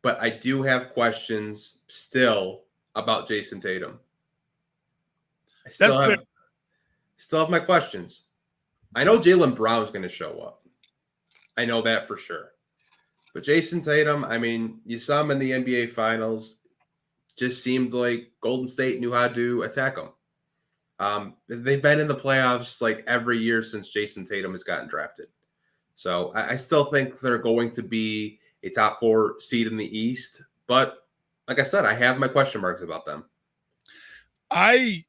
But I do have questions still about Jason Tatum. I still have my questions. I know Jaylen Brown's going to show up. I know that for sure. But Jason Tatum, I mean, you saw him in the NBA Finals. Just seemed like Golden State knew how to attack him. They've been in the playoffs like every year since Jason Tatum has gotten drafted. So I still think they're going to be a top 4 seed in the East. But like I said, I have my question marks about them. I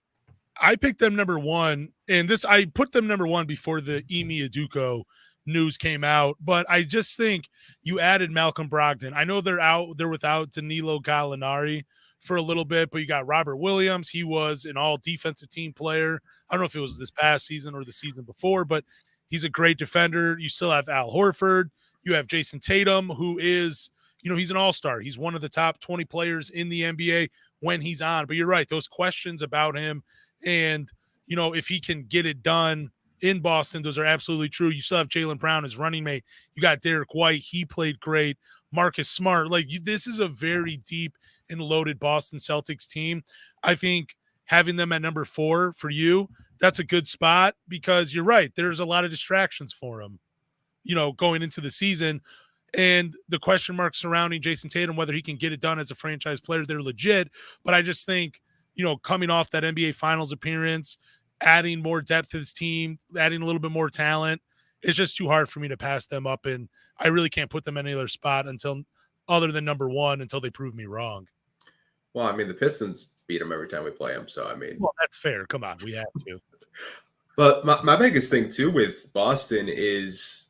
picked them number 1, and I put them number 1 before the Ime Udoka news came out. But I just think you added Malcolm Brogdon. I know they're without Danilo Gallinari for a little bit, but you got Robert Williams. He was an all defensive team player. I don't know if it was this past season or the season before, but he's a great defender. You still have Al Horford. You have Jason Tatum, who is, he's an all-star. He's one of the top 20 players in the NBA when he's on. But you're right. Those questions about him and, if he can get it done in Boston, those are absolutely true. You still have Jaylen Brown as running mate. You got Derek White. He played great. Marcus Smart. Like, this is a very deep and loaded Boston Celtics team. I think having them at number 4 for you, that's a good spot because you're right. There's a lot of distractions for them, going into the season. And the question marks surrounding Jason Tatum, whether he can get it done as a franchise player, they're legit. But I just think, coming off that NBA Finals appearance, adding more depth to this team, adding a little bit more talent, it's just too hard for me to pass them up. And I really can't put them in any other spot other than number 1 until they prove me wrong. Well, I mean, the Pistons beat them every time we play them. So, I mean. Well, that's fair. Come on. We have to. But my biggest thing, too, with Boston is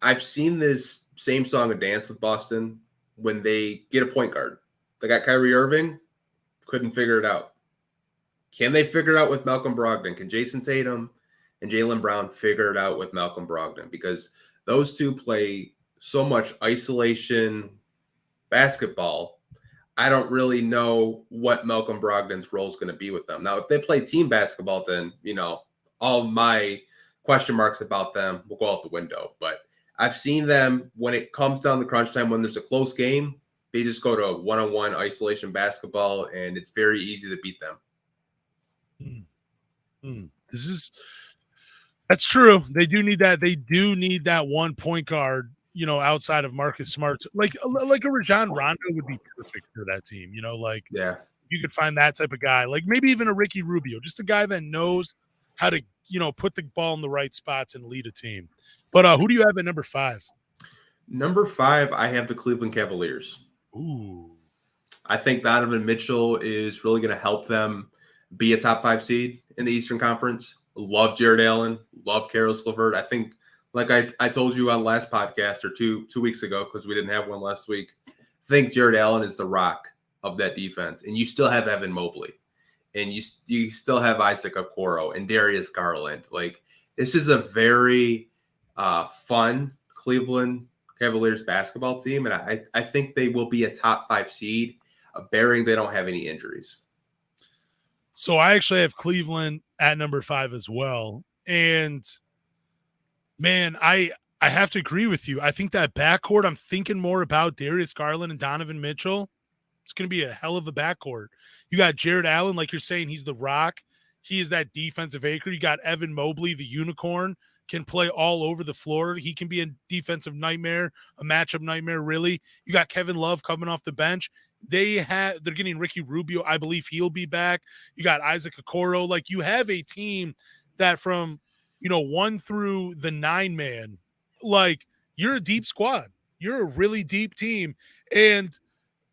I've seen this same song and dance with Boston when they get a point guard. They got Kyrie Irving, couldn't figure it out. Can they figure it out with Malcolm Brogdon? Can Jason Tatum and Jaylen Brown figure it out with Malcolm Brogdon? Because those two play so much isolation basketball. I don't really know what Malcolm Brogdon's role is going to be with them. Now, if they play team basketball, then, all my question marks about them will go out the window. But I've seen them when it comes down to crunch time, when there's a close game, they just go to one-on-one isolation basketball, and it's very easy to beat them. That's true. They do need that. They do need that one point guard, outside of Marcus Smart. Like a Rajon Rondo would be perfect for that team. Yeah, you could find that type of guy, like maybe even a Ricky Rubio, just a guy that knows how to, put the ball in the right spots and lead a team. But who do you have at number 5? Number 5, I have the Cleveland Cavaliers. Ooh. I think Donovan Mitchell is really going to help them be a top 5 seed in the Eastern Conference. Love Jared Allen. Love Karis LeVert. I think, like I told you on last podcast or two weeks ago, because we didn't have one last week, I think Jared Allen is the rock of that defense. And you still have Evan Mobley. And you still have Isaac Okoro and Darius Garland. Like, this is a very fun Cleveland Cavaliers basketball team, and I think they will be a top 5 seed, bearing they don't have any injuries. So I actually have Cleveland at number 5 as well. And man, I have to agree with you. I think that backcourt, I'm thinking more about Darius Garland and Donovan Mitchell. It's going to be a hell of a backcourt. You got Jared Allen, like you're saying, he's the rock. He is that defensive anchor. You got Evan Mobley, the unicorn, can play all over the floor. He can be a defensive nightmare, a matchup nightmare, really. You got Kevin Love coming off the bench. They're getting Ricky Rubio. I believe he'll be back. You got Isaac Okoro. Like, you have a team that from, 1 through the 9-man, like, you're a deep squad. You're a really deep team. And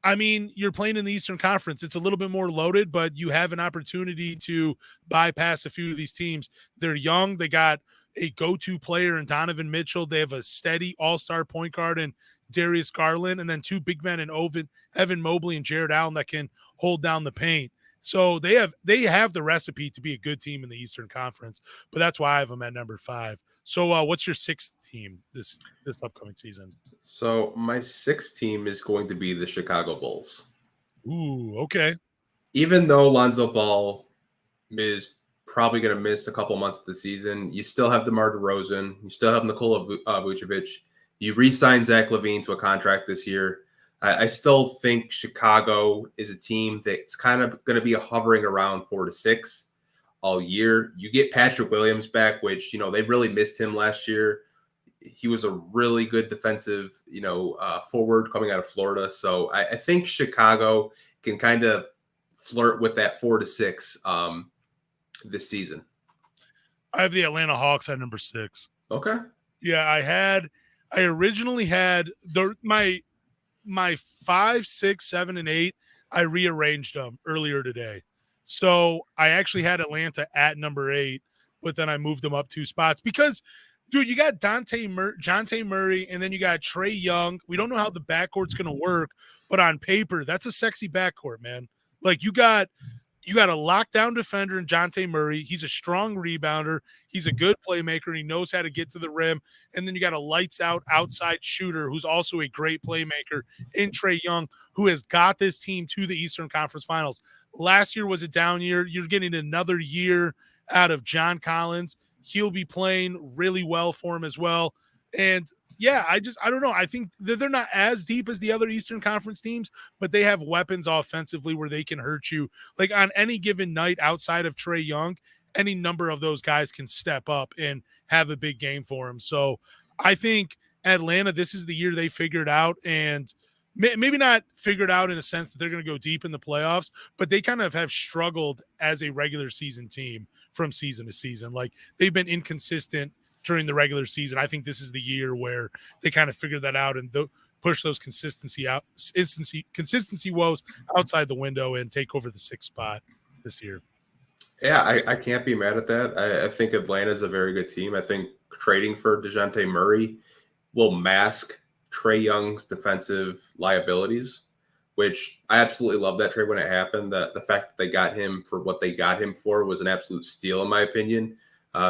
I mean, you're playing in the Eastern Conference. It's a little bit more loaded, but you have an opportunity to bypass a few of these teams. They're young. They got a go-to player in Donovan Mitchell. They have a steady all-star point guard in Darius Garland, and then 2 big men in Evan Mobley and Jared Allen that can hold down the paint. So they have the recipe to be a good team in the Eastern Conference, but that's why I have them at number 5. So what's your 6th team this upcoming season? So my 6th team is going to be the Chicago Bulls. Ooh, okay. Even though Lonzo Ball is probably going to miss a couple months of the season, you still have DeMar DeRozan. You still have Nikola Vucevic. You re-signed Zach LaVine to a contract this year. I still think Chicago is a team that's kind of going to be hovering around 4 to 6 all year. You get Patrick Williams back, which, they really missed him last year. He was a really good defensive, forward coming out of Florida. So I think Chicago can kind of flirt with that 4 to 6 this season. I have the Atlanta Hawks at number 6. Okay. Yeah, I originally had my 5, 6, 7, and 8. I rearranged them earlier today. So I actually had Atlanta at number 8, but then I moved them up 2 spots because, dude, you got Jonte Murray, and then you got Trae Young. We don't know how the backcourt's going to work, but on paper, that's a sexy backcourt, man. Like, you got a lockdown defender in Jonte Murray. He's a strong rebounder. He's a good playmaker. He knows how to get to the rim. And then you got a lights-out outside shooter who's also a great playmaker in Trae Young, who has got this team to the Eastern Conference Finals. Last year was a down year. You're getting another year out of John Collins. He'll be playing really well for him as well. And yeah, I don't know. I think that they're not as deep as the other Eastern Conference teams, but they have weapons offensively where they can hurt you. Like on any given night outside of Trae Young, any number of those guys can step up and have a big game for him. So I think Atlanta, this is the year they figured out, and maybe not figured out in a sense that they're going to go deep in the playoffs, but they kind of have struggled as a regular season team from season to season. Like they've been inconsistent during the regular season. I think this is the year where they kind of figure that out and push those consistency woes outside the window and take over the 6th spot this year. Yeah, I can't be mad at that. I think Atlanta is a very good team. I think trading for DeJounte Murray will mask Trae Young's defensive liabilities, which I absolutely love that trade when it happened. The fact that they got him for what they got him for was an absolute steal, in my opinion,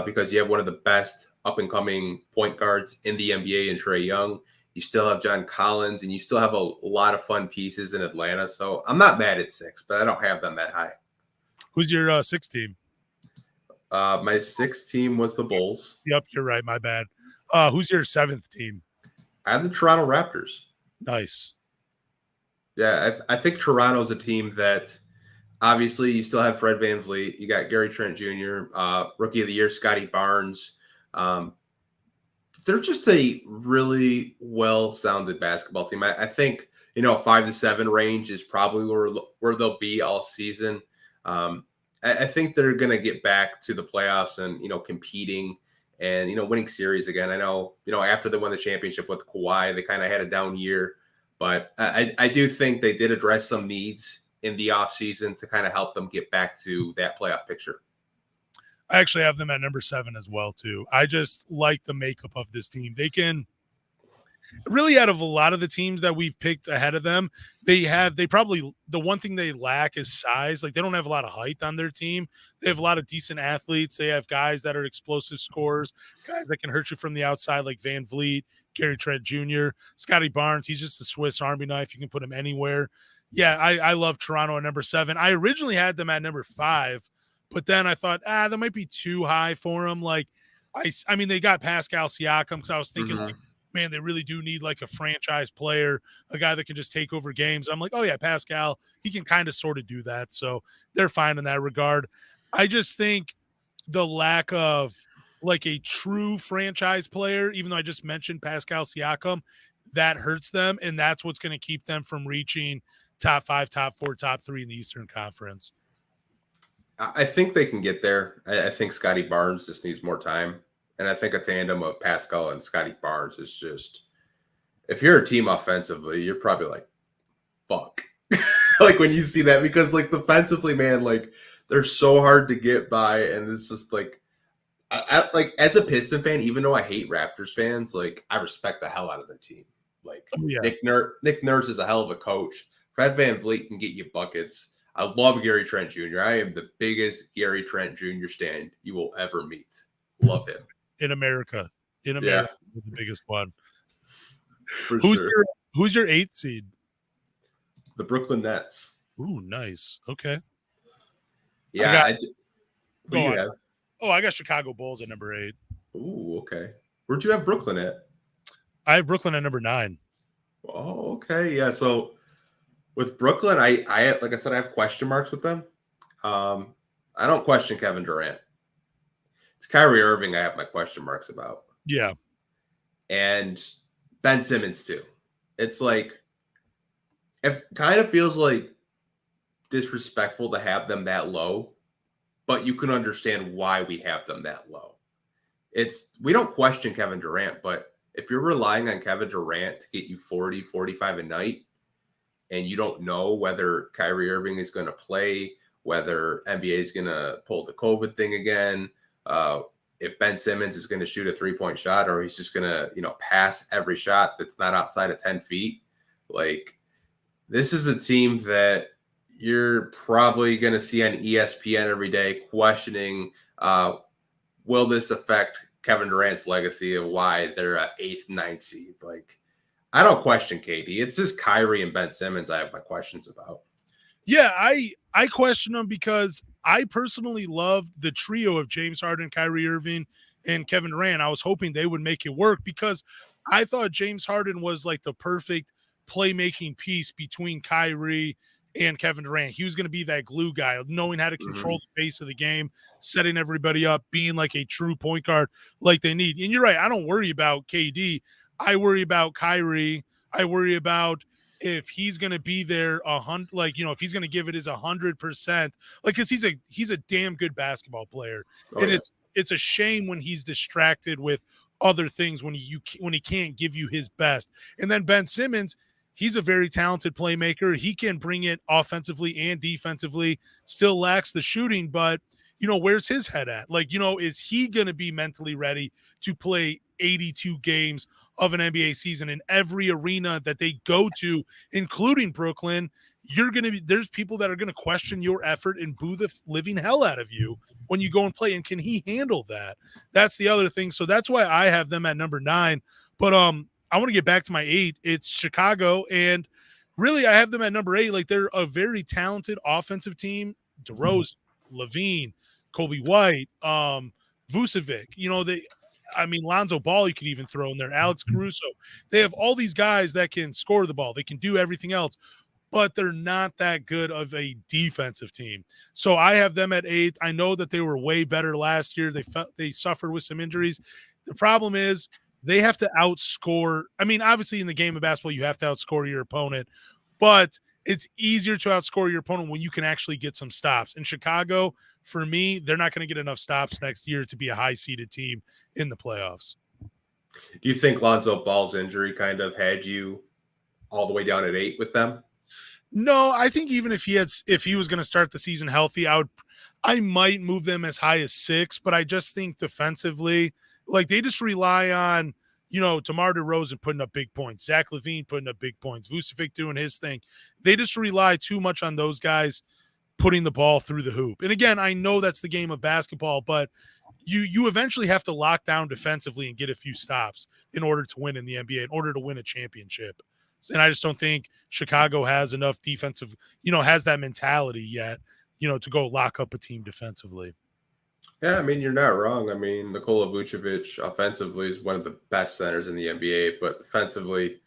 because you have one of the best up-and-coming point guards in the NBA in Trae Young. You still have John Collins, and you still have a lot of fun pieces in Atlanta. So I'm not mad at 6, but I don't have them that high. Who's your 6th team? My 6th team was the Bulls. Yep, you're right. My bad. Who's your 7th team? I have the Toronto Raptors. Nice. Yeah, I think Toronto's a team that obviously you still have Fred VanVleet. You got Gary Trent Jr., Rookie of the Year, Scotty Barnes. They're just a really well-sounded basketball team. I think, 5 to 7 range is probably where they'll be all season. I think they're going to get back to the playoffs and, competing and, winning series again. I know, after they won the championship with Kawhi, they kind of had a down year, but I do think they did address some needs in the offseason to kind of help them get back to that playoff picture. I actually have them at number 7 as well, too. I just like the makeup of this team. They can really, out of a lot of the teams that we've picked ahead of them, they probably, the one thing they lack is size. Like they don't have a lot of height on their team. They have a lot of decent athletes. They have guys that are explosive scorers, guys that can hurt you from the outside, like Van Vliet, Gary Trent Jr., Scotty Barnes. He's just a Swiss Army knife. You can put him anywhere. Yeah, I love Toronto at number 7. I originally had them at number 5, but then I thought, that might be too high for them. Like, I mean, they got Pascal Siakam, because I was thinking, like, man, they really do need like a franchise player, a guy that can just take over games. I'm like, oh yeah, Pascal, he can kind of sort of do that. So they're fine in that regard. I just think the lack of like a true franchise player, even though I just mentioned Pascal Siakam, that hurts them. And that's what's going to keep them from reaching top 5, top 4, top 3 in the Eastern Conference. I think they can get there. I think Scotty Barnes just needs more time. And I think a tandem of Pascal and Scotty Barnes is just, if you're a team offensively, you're probably like, fuck. Like when you see that, because like defensively, man, like they're so hard to get by. And it's just like, I like as a Piston fan, even though I hate Raptors fans, like I respect the hell out of their team. Like Nick Nurse is a hell of a coach. Fred VanVleet can get you buckets. I love Gary Trent Jr. I am the biggest Gary Trent Jr. stan you will ever meet. Love him. In America, the biggest one. Who's your 8th seed? The Brooklyn Nets. Ooh, nice. Okay. Yeah. Who do you have? Oh, I got Chicago Bulls at number 8. Ooh, okay. Where'd you have Brooklyn at? I have Brooklyn at number 9. Oh, okay. Yeah. So with Brooklyn, I like I said, I have question marks with them. I don't question Kevin Durant. It's Kyrie Irving I have my question marks about. Yeah. And Ben Simmons too. It's like, it kind of feels like disrespectful to have them that low, but you can understand why we have them that low. We don't question Kevin Durant, but if you're relying on Kevin Durant to get you 40, 45 a night, and you don't know whether Kyrie Irving is going to play, whether NBA is going to pull the COVID thing again, if Ben Simmons is going to shoot a 3-point shot, or he's just going to, pass every shot that's not outside of 10 feet. Like, this is a team that you're probably going to see on ESPN every day questioning, will this affect Kevin Durant's legacy of why they're an 8th, 9th seed? Like, I don't question KD. It's just Kyrie and Ben Simmons I have my questions about. Yeah, I question them because I personally loved the trio of James Harden, Kyrie Irving, and Kevin Durant. I was hoping they would make it work because I thought James Harden was like the perfect playmaking piece between Kyrie and Kevin Durant. He was going to be that glue guy, knowing how to control the pace of the game, setting everybody up, being like a true point guard like they need. And you're right. I don't worry about KD. I worry about Kyrie. I worry about if he's going to be there 100, like, if he's going to give it his 100%, like, cause he's a damn good basketball player. Oh, And yeah. it's a shame when he's distracted with other things, when he can't give you his best. And then Ben Simmons, he's a very talented playmaker. He can bring it offensively and defensively, still lacks the shooting, but where's his head at? Like, is he going to be mentally ready to play 82 games of an NBA season in every arena that they go to, including Brooklyn? There's people that are going to question your effort and boo the living hell out of you when you go and play. And can he handle that? That's the other thing. So that's why I have them at number 9. But I want to get back to my 8. It's Chicago. And really, I have them at number 8. Like, they're a very talented offensive team. DeRozan, Levine, Kobe White, Vucevic, Lonzo Ball, you could even throw in there, Alex Caruso. They have all these guys that can score the ball. They can do everything else, but they're not that good of a defensive team. So I have them at 8. I know that they were way better last year. They suffered with some injuries. The problem is they have to outscore. I mean, obviously in the game of basketball, you have to outscore your opponent, but it's easier to outscore your opponent when you can actually get some stops. In Chicago, for me, they're not going to get enough stops next year to be a high-seeded team in the playoffs. Do you think Lonzo Ball's injury kind of had you all the way down at 8 with them? No, I think even if he was going to start the season healthy, I might move them as high as 6, but I just think defensively, like, they just rely on, DeMar DeRozan putting up big points, Zach LaVine putting up big points, Vucevic doing his thing. They just rely too much on those guys putting the ball through the hoop. And again, I know that's the game of basketball, but you eventually have to lock down defensively and get a few stops in order to win in the NBA, in order to win a championship. And I just don't think Chicago has enough defensive, has that mentality yet, to go lock up a team defensively. Yeah, I mean, you're not wrong. I mean, Nikola Vucevic offensively is one of the best centers in the NBA, but defensively,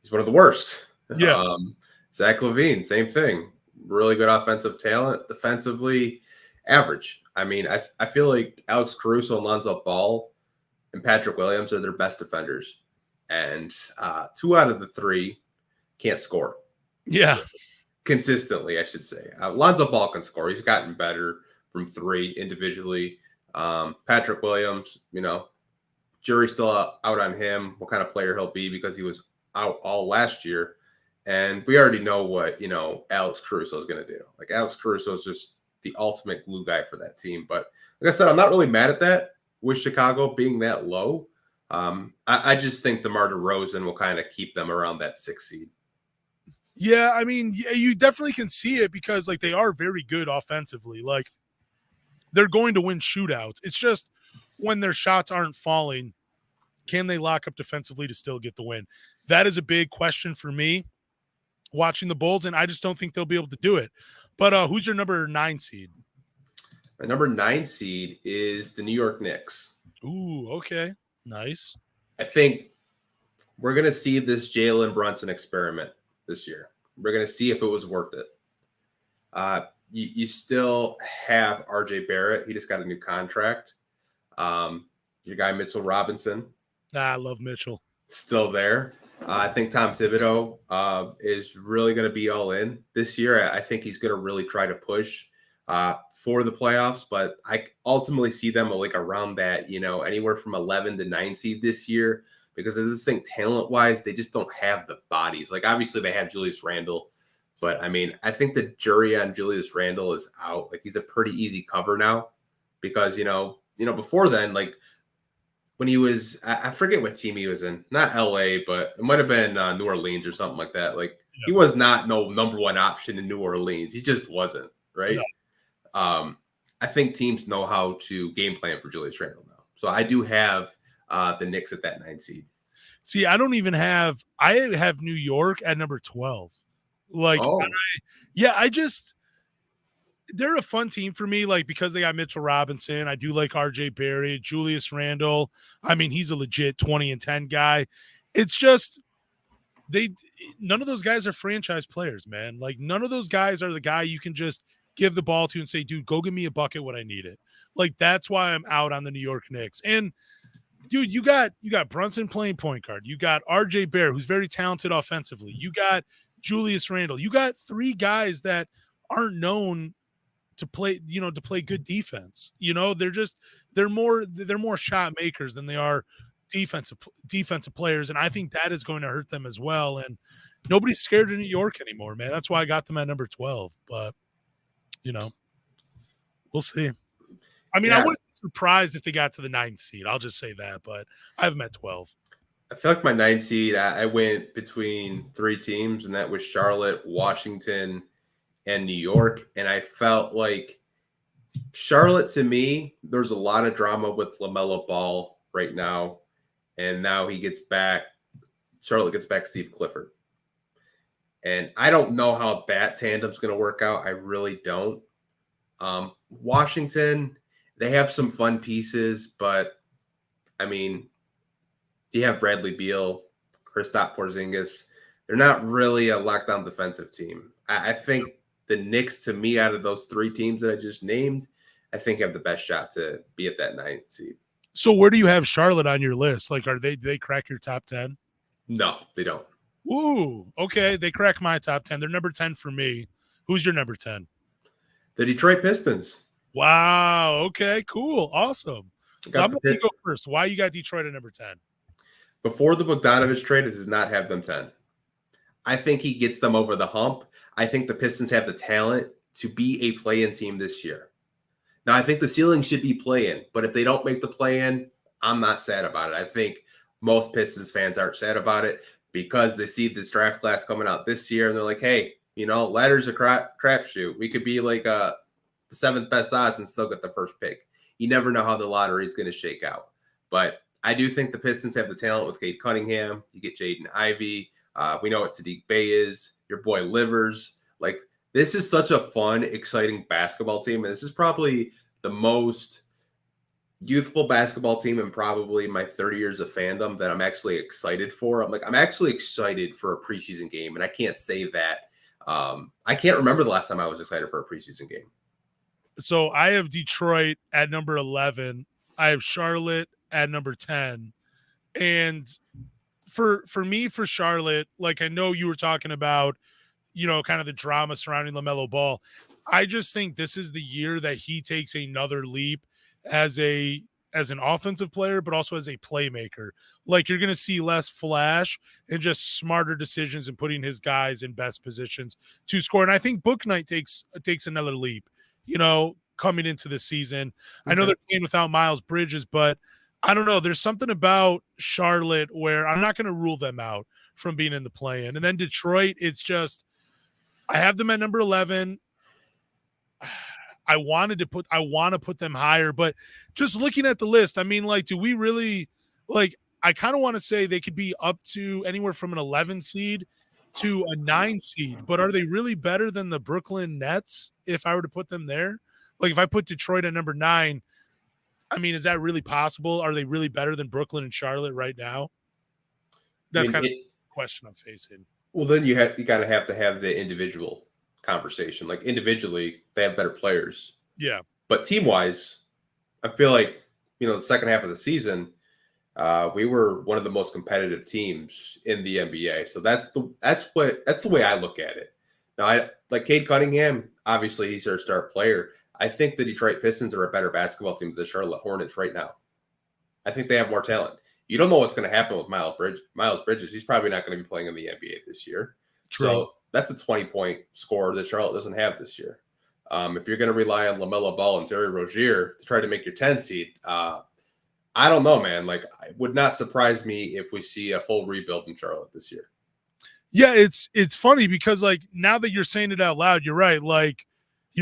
he's one of the worst. Yeah. Zach LaVine, same thing. Really good offensive talent. Defensively, average. I mean, I feel like Alex Caruso and Lonzo Ball and Patrick Williams are their best defenders. And 2 out of the 3 can't score. Yeah. Consistently, I should say. Lonzo Ball can score. He's gotten better from 3 individually. Patrick Williams, jury's still out on him, what kind of player he'll be, because he was out all last year. And we already know what, Alex Caruso is going to do. Like, Alex Caruso is just the ultimate glue guy for that team. But like I said, I'm not really mad at that with Chicago being that low. I just think DeMar DeRozan will kind of keep them around that 6 seed. Yeah, I mean, you definitely can see it because, like, they are very good offensively. Like, they're going to win shootouts. It's just when their shots aren't falling, can they lock up defensively to still get the win? That is a big question for me watching the Bulls, and I just don't think they'll be able to do it. But who's your number 9 seed? My number 9 seed is the New York Knicks. Ooh, okay. Nice. I think we're going to see this Jalen Brunson experiment this year. We're going to see if it was worth it. You still have RJ Barrett. He just got a new contract. Your guy, Mitchell Robinson. I love Mitchell. Still there. I think Tom Thibodeau is really going to be all in this year. I think he's going to really try to push for the playoffs, but I ultimately see them like around that, anywhere from 11 to 9 seed this year, because I just think talent-wise, they just don't have the bodies. Like, obviously they have Julius Randle, but I mean, I think the jury on Julius Randle is out. Like, he's a pretty easy cover now because, before then, like, when he was, I forget what team he was in, not LA, but it might have been New Orleans or something like that. Like, He was not no number 1 option in New Orleans. He just wasn't, right? No. I think teams know how to game plan for Julius Randle now. So I do have the Knicks at that 9 seed. See, I have New York at number 12. Like, they're a fun team for me, like because they got Mitchell Robinson. I do like RJ Barrett, Julius Randle. I mean, he's a legit 20-10 guy. It's just none of those guys are franchise players, man. Like none of those guys are the guy you can just give the ball to and say, dude, go give me a bucket when I need it. Like that's why I'm out on the New York Knicks. And dude, you got Brunson playing point guard. You got RJ Barrett, who's very talented offensively. You got Julius Randle. You got three guys that aren't known to play, to play good defense. They're more shot makers than they are defensive players, and I think that is going to hurt them as well. And nobody's scared of New York anymore, man. That's why I got them at number 12. But we'll see. I mean, I wouldn't be surprised if they got to the 9th seed. I'll just say that, but I have them at 12. I feel like my 9th seed, I went between 3 teams, and that was Charlotte, Washington, and New York. And I felt like Charlotte, to me, there's a lot of drama with LaMelo Ball right now. And now Charlotte gets back Steve Clifford. And I don't know how that tandem's going to work out. I really don't. Washington, they have some fun pieces, but I mean, you have Bradley Beal, Kristaps Porzingis. They're not really a lockdown defensive team. I think the Knicks, to me, out of those 3 teams that I just named, I think have the best shot to be at that 9th seed. So where do you have Charlotte on your list? Like, do they crack your top 10? No, they don't. Ooh, okay. They crack my top 10. They're number 10 for me. Who's your number 10? The Detroit Pistons. Wow. Okay, cool. Awesome. I'm going to go first. Why you got Detroit at number 10? Before the Bogdanovic trade, I did not have them 10. I think he gets them over the hump. I think the Pistons have the talent to be a play-in team this year. Now, I think the ceiling should be play-in, but if they don't make the play-in, I'm not sad about it. I think most Pistons fans aren't sad about it because they see this draft class coming out this year, and they're like, hey, ladder's a crapshoot. We could be like the 7th best odds and still get the first pick. You never know how the lottery is going to shake out. But I do think the Pistons have the talent with Cade Cunningham. You get Jaden Ivey. We know what Sadiq Bey is. Your boy Livers. Like, this is such a fun, exciting basketball team. And this is probably the most youthful basketball team in probably my 30 years of fandom that I'm actually excited for. I'm actually excited for a preseason game. And I can't say that. I can't remember the last time I was excited for a preseason game. So I have Detroit at number 11. I have Charlotte at number 10. And for me, for Charlotte, like I know you were talking about, kind of the drama surrounding LaMelo Ball. I just think this is the year that he takes another leap as an offensive player, but also as a playmaker. Like you're going to see less flash and just smarter decisions and putting his guys in best positions to score. And I think Book Knight takes another leap, coming into the season. Okay. I know they're playing without Miles Bridges, but I don't know. There's something about Charlotte where I'm not going to rule them out from being in the play-in. And then Detroit, it's just, I have them at number 11. I want to put them higher, but just looking at the list, I mean, like, do we really I kind of want to say they could be up to anywhere from an 11 seed to a 9 seed, but are they really better than the Brooklyn Nets if I were to put them there? Like if I put Detroit at number 9, I mean, is that really possible? Are they really better than Brooklyn and Charlotte right now? That's kind of the question I'm facing. Well, then you gotta have to have the individual conversation. Like individually, they have better players. Yeah. But team-wise, I feel like, the second half of the season, we were one of the most competitive teams in the NBA. So that's the way I look at it. Now, I like Cade Cunningham. Obviously, he's our star player. I think the Detroit Pistons are a better basketball team than the Charlotte Hornets right now. I think they have more talent. You don't know what's going to happen with Miles Bridges. He's probably not going to be playing in the NBA this year. True. So that's a 20-point score that Charlotte doesn't have this year. If you're going to rely on LaMelo Ball and Terry Rozier to try to make your 10 seed, I don't know, man. Like, it would not surprise me if we see a full rebuild in Charlotte this year. Yeah, it's funny because, like, now that you're saying it out loud, you're right. Like,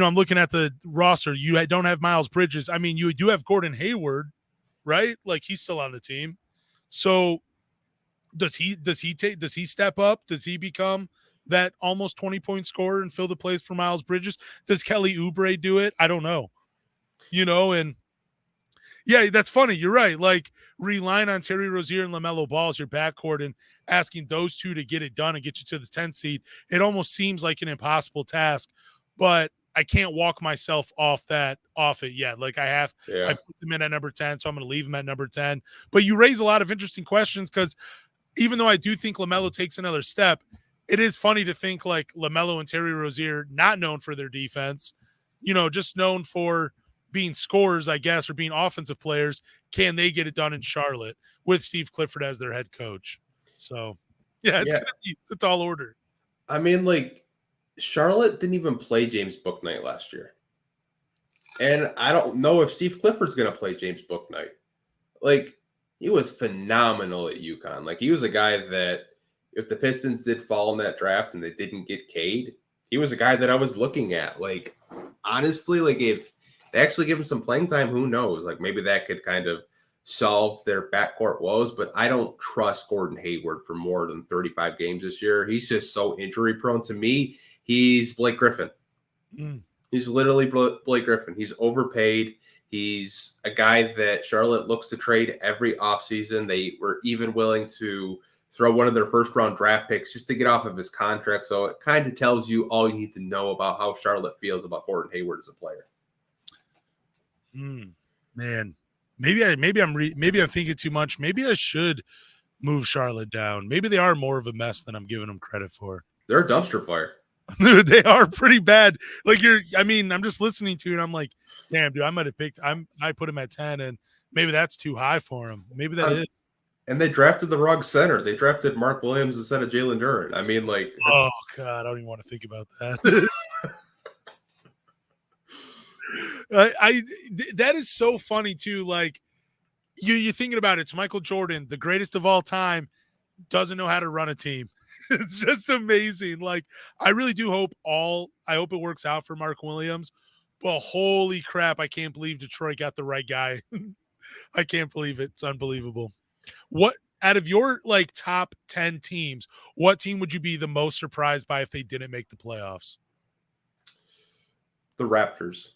I'm looking at the roster. You don't have Miles Bridges. I mean, you do have Gordon Hayward, right? Like, he's still on the team. So does he step up? Does he become that almost 20-point scorer and fill the place for Miles Bridges? Does Kelly Oubre do it? I don't know. And yeah, that's funny. You're right. Like, relying on Terry Rozier and LaMelo Ball as your backcourt and asking those two to get it done and get you to the 10th seed, it almost seems like an impossible task. But I can't walk myself off it yet. Like, I put them in at number 10, so I'm going to leave them at number 10. But you raise a lot of interesting questions, because even though I do think LaMelo takes another step, it is funny to think like LaMelo and Terry Rozier, not known for their defense, just known for being scorers, I guess, or being offensive players. Can they get it done in Charlotte with Steve Clifford as their head coach? So, yeah, it's a tall order. I mean, like, Charlotte didn't even play James Bouknight last year. And I don't know if Steve Clifford's going to play James Bouknight. Like, he was phenomenal at UConn. Like, he was a guy that, if the Pistons did fall in that draft and they didn't get Cade, he was a guy that I was looking at. Like, honestly, like, if they actually give him some playing time, who knows? Like, maybe that could kind of solve their backcourt woes, but I don't trust Gordon Hayward for more than 35 games this year. He's just so injury prone. To me, he's Blake Griffin. He's literally Blake Griffin. He's overpaid. He's a guy that Charlotte looks to trade every offseason. They were even willing to throw one of their first-round draft picks just to get off of his contract. So it kind of tells you all you need to know about how Charlotte feels about Gordon Hayward as a player. Man, maybe I'm thinking too much. Maybe I should move Charlotte down. Maybe they are more of a mess than I'm giving them credit for. They're a dumpster fire. They are pretty bad. Like, I'm just listening to you and I'm like, damn, dude, I put him at 10, and maybe that's too high for him. Maybe that is. And they drafted the wrong center. They drafted Mark Williams instead of Jalen Duren. I mean, like, oh God, I don't even want to think about that. That is so funny too. Like, you're thinking about it. It's Michael Jordan, the greatest of all time, doesn't know how to run a team. It's just amazing. Like, I really do hope it works out for Mark Williams, but holy crap, I can't believe Detroit got the right guy. I can't believe it. It's unbelievable. What, out of your like top 10 teams, what team would you be the most surprised by if they didn't make the playoffs? The Raptors.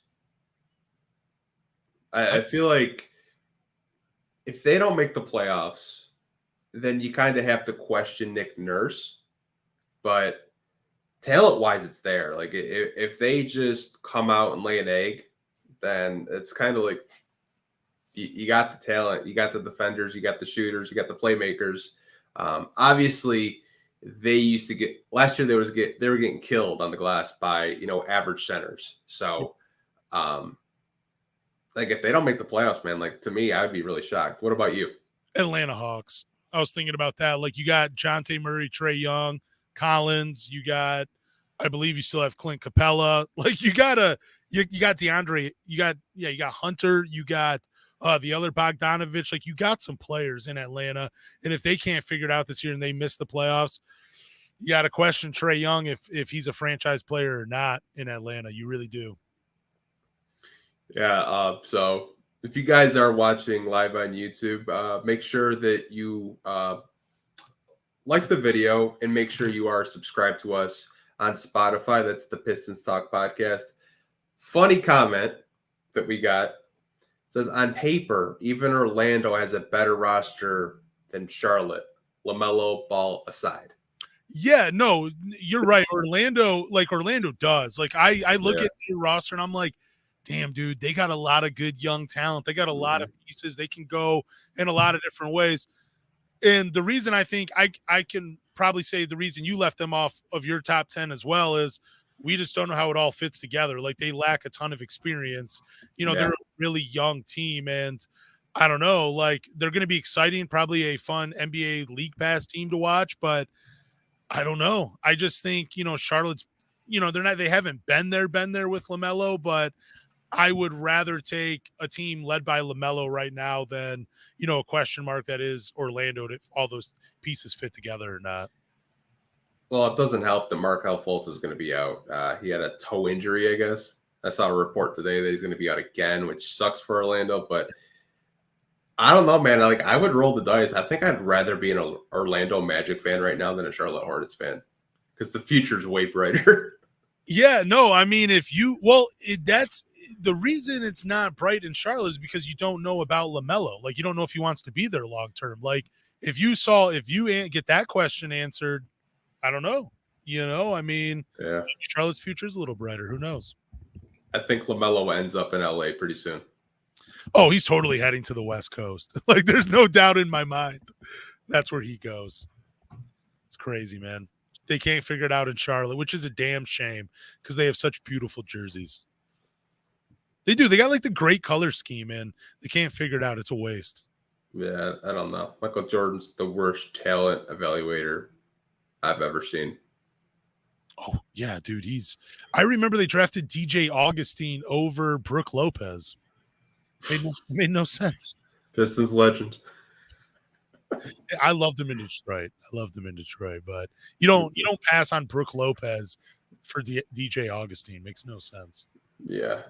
I feel like if they don't make the playoffs, then you kind of have to question Nick Nurse. But talent-wise, it's there. Like, if they just come out and lay an egg, then it's kind of like you got the talent, you got the defenders, you got the shooters, you got the playmakers. Obviously, they used to get – last year they were getting killed on the glass by, average centers. So, like, if they don't make the playoffs, man, like, to me, I would be really shocked. What about you? Atlanta Hawks. I was thinking about that. Like, you got Jonte Murray, Trae Young, Collins. You got, I believe you still have Clint Capella. Like, you got DeAndre. You got Hunter. You got the other Bogdanovic. Like, you got some players in Atlanta. And if they can't figure it out this year and they miss the playoffs, you got to question Trae Young if he's a franchise player or not in Atlanta. You really do. Yeah, so if you guys are watching live on YouTube, make sure that you like the video and make sure you are subscribed to us on Spotify. That's the Pistons Talk Podcast. Funny comment that we got. It says, on paper, even Orlando has a better roster than Charlotte, LaMelo Ball aside. Yeah, no, you're right. Orlando does. Like, I look at the roster and I'm like, damn, dude, they got a lot of good young talent. They got a lot of pieces. They can go in a lot of different ways. And the reason I think I can probably say the reason you left them off of your top 10 as well is we just don't know how it all fits together. Like, they lack a ton of experience. They're a really young team. And I don't know, like, they're going to be exciting, probably a fun NBA League Pass team to watch. But I don't know. I just think, Charlotte's, they haven't been there with LaMelo, but I would rather take a team led by LaMelo right now than, a question mark that is Orlando, if all those pieces fit together or not. Well, it doesn't help that Markelle Fultz is going to be out. He had a toe injury, I guess. I saw a report today that he's going to be out again, which sucks for Orlando. But I don't know, man. Like, I would roll the dice. I think I'd rather be an Orlando Magic fan right now than a Charlotte Hornets fan. because the future's way brighter. Yeah, no, I mean, that's the reason it's not bright in Charlotte is because you don't know about LaMelo. Like, you don't know if he wants to be there long term. Like, if you get that question answered, I don't know. I mean, Yeah, Charlotte's future is a little brighter. Who knows? I think LaMelo ends up in LA pretty soon. Oh, he's totally heading to the West Coast. Like, there's no doubt in my mind that's where he goes. It's crazy, man. They can't figure it out in Charlotte, which is a damn shame because they have such beautiful jerseys. They do. They got like the great color scheme, and they can't figure it out. It's a waste. Yeah, I don't know. Michael Jordan's the worst talent evaluator I've ever seen. Oh, yeah, dude. I remember they drafted DJ Augustine over Brooke Lopez. Made no sense. Pistons legend. I loved him in Detroit. But you don't pass on Brooke Lopez for DJ Augustine. Makes no sense. Yeah.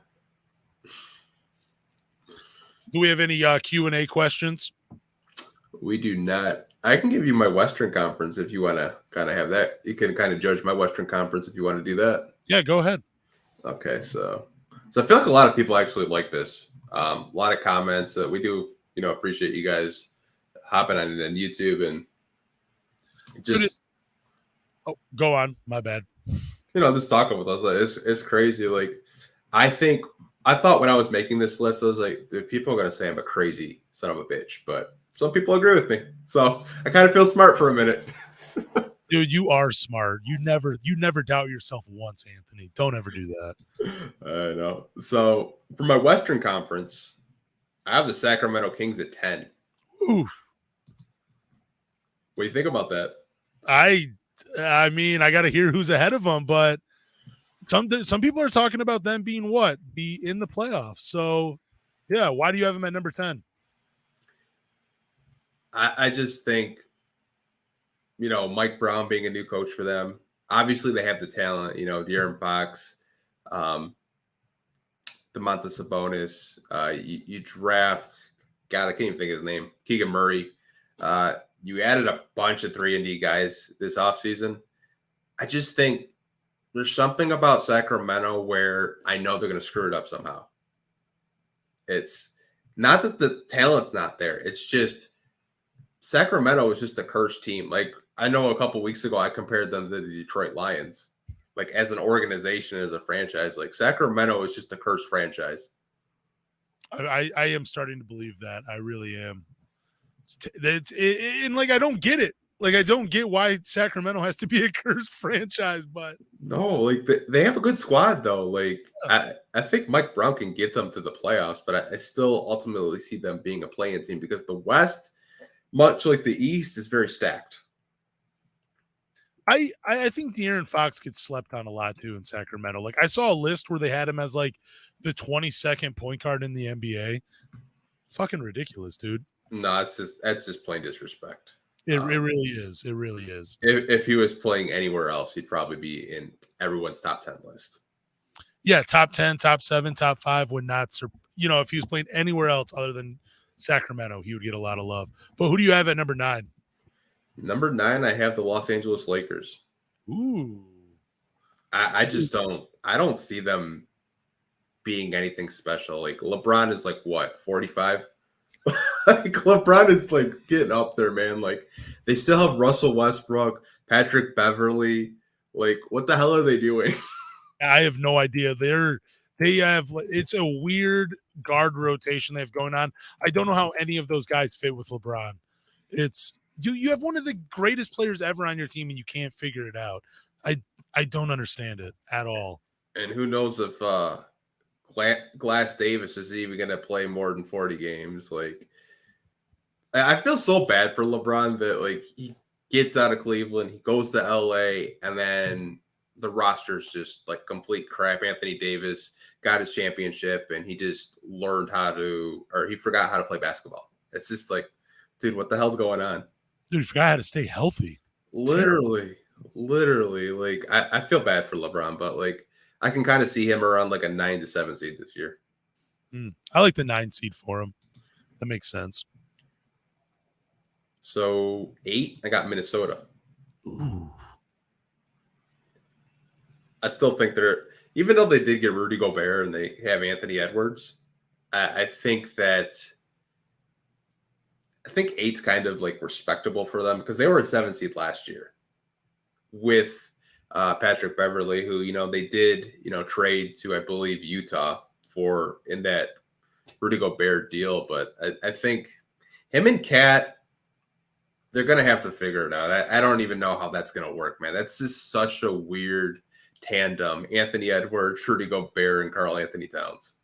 Do we have any Q&A questions? We do not. I can give you my Western Conference if you want to kind of have that. You can kind of judge my Western Conference if you want to do that. Yeah, go ahead. Okay, so I feel like a lot of people actually like this. A lot of comments. We do, appreciate you guys hopping on YouTube and just. Oh, go on. My bad. Just talking with us. Like, it's crazy. Like, I thought when I was making this list, I was like, dude, people are going to say I'm a crazy son of a bitch, but some people agree with me. So I kind of feel smart for a minute. Dude, you are smart. You never doubt yourself once, Anthony. Don't ever do that. I know. So for my Western Conference, I have the Sacramento Kings at 10. Ooh. What do you think about that? I mean, I got to hear who's ahead of them, but some people are talking about them being be in the playoffs. So, yeah, why do you have them at number 10? I just think, Mike Brown being a new coach for them. Obviously, they have the talent. De'Aaron Fox, Domantas Sabonis. You draft. God, I can't even think of his name. Keegan Murray. You added a bunch of 3-and-D guys this offseason. I just think there's something about Sacramento where I know they're going to screw it up somehow. It's not that the talent's not there. It's just Sacramento is just a cursed team. Like, I know a couple weeks ago I compared them to the Detroit Lions. Like, as an organization, as a franchise, like Sacramento is just a cursed franchise. I am starting to believe that. I really am. And I don't get it. Like, I don't get why Sacramento has to be a cursed franchise, but no, like they have a good squad though. Like, I think Mike Brown can get them to the playoffs, but I still ultimately see them being a play-in team because the West, much like the East, is very stacked. I think De'Aaron Fox gets slept on a lot too in Sacramento. Like, I saw a list where they had him as like the 22nd point guard in the NBA. Fucking ridiculous, dude. No, that's just plain disrespect. It really is. It really is. If he was playing anywhere else, he'd probably be in everyone's top 10 list. Yeah, top 10, top 7, top 5 would not. If he was playing anywhere else other than Sacramento, he would get a lot of love. But who do you have at number 9? Number 9, I have the Los Angeles Lakers. Ooh. I just don't. I don't see them being anything special. Like, LeBron is like what, 45? Like, LeBron is like getting up there, man. Like, they still have Russell Westbrook, Patrick Beverly. Like, what the hell are they doing? I have no idea. It's a weird guard rotation they have going on. I don't know how any of those guys fit with LeBron. It's you have one of the greatest players ever on your team and you can't figure it out. I don't understand it at all. And who knows if Glass Davis is even going to play more than 40 games. Like, I feel so bad for LeBron that, like, he gets out of Cleveland, he goes to LA, and then the roster's just like complete crap. Anthony Davis got his championship and he just learned he forgot how to play basketball. It's just like, dude, what the hell's going on? Dude, you forgot how to stay healthy. Literally. Like, I feel bad for LeBron, but like, I can kind of see him around like a 9 to 7 seed this year. I like the 9 seed for him. That makes sense. So 8, I got Minnesota. Ooh. I still think they're, even though they did get Rudy Gobert and they have Anthony Edwards, I think eight's kind of like respectable for them because they were a 7 seed last year with Patrick Beverley, who, they did, trade to, I believe, Utah for in that Rudy Gobert deal. But I think him and Cat, they're going to have to figure it out. I don't even know how that's going to work, man. That's just such a weird tandem. Anthony Edwards, Rudy Gobert, and Karl Anthony Towns.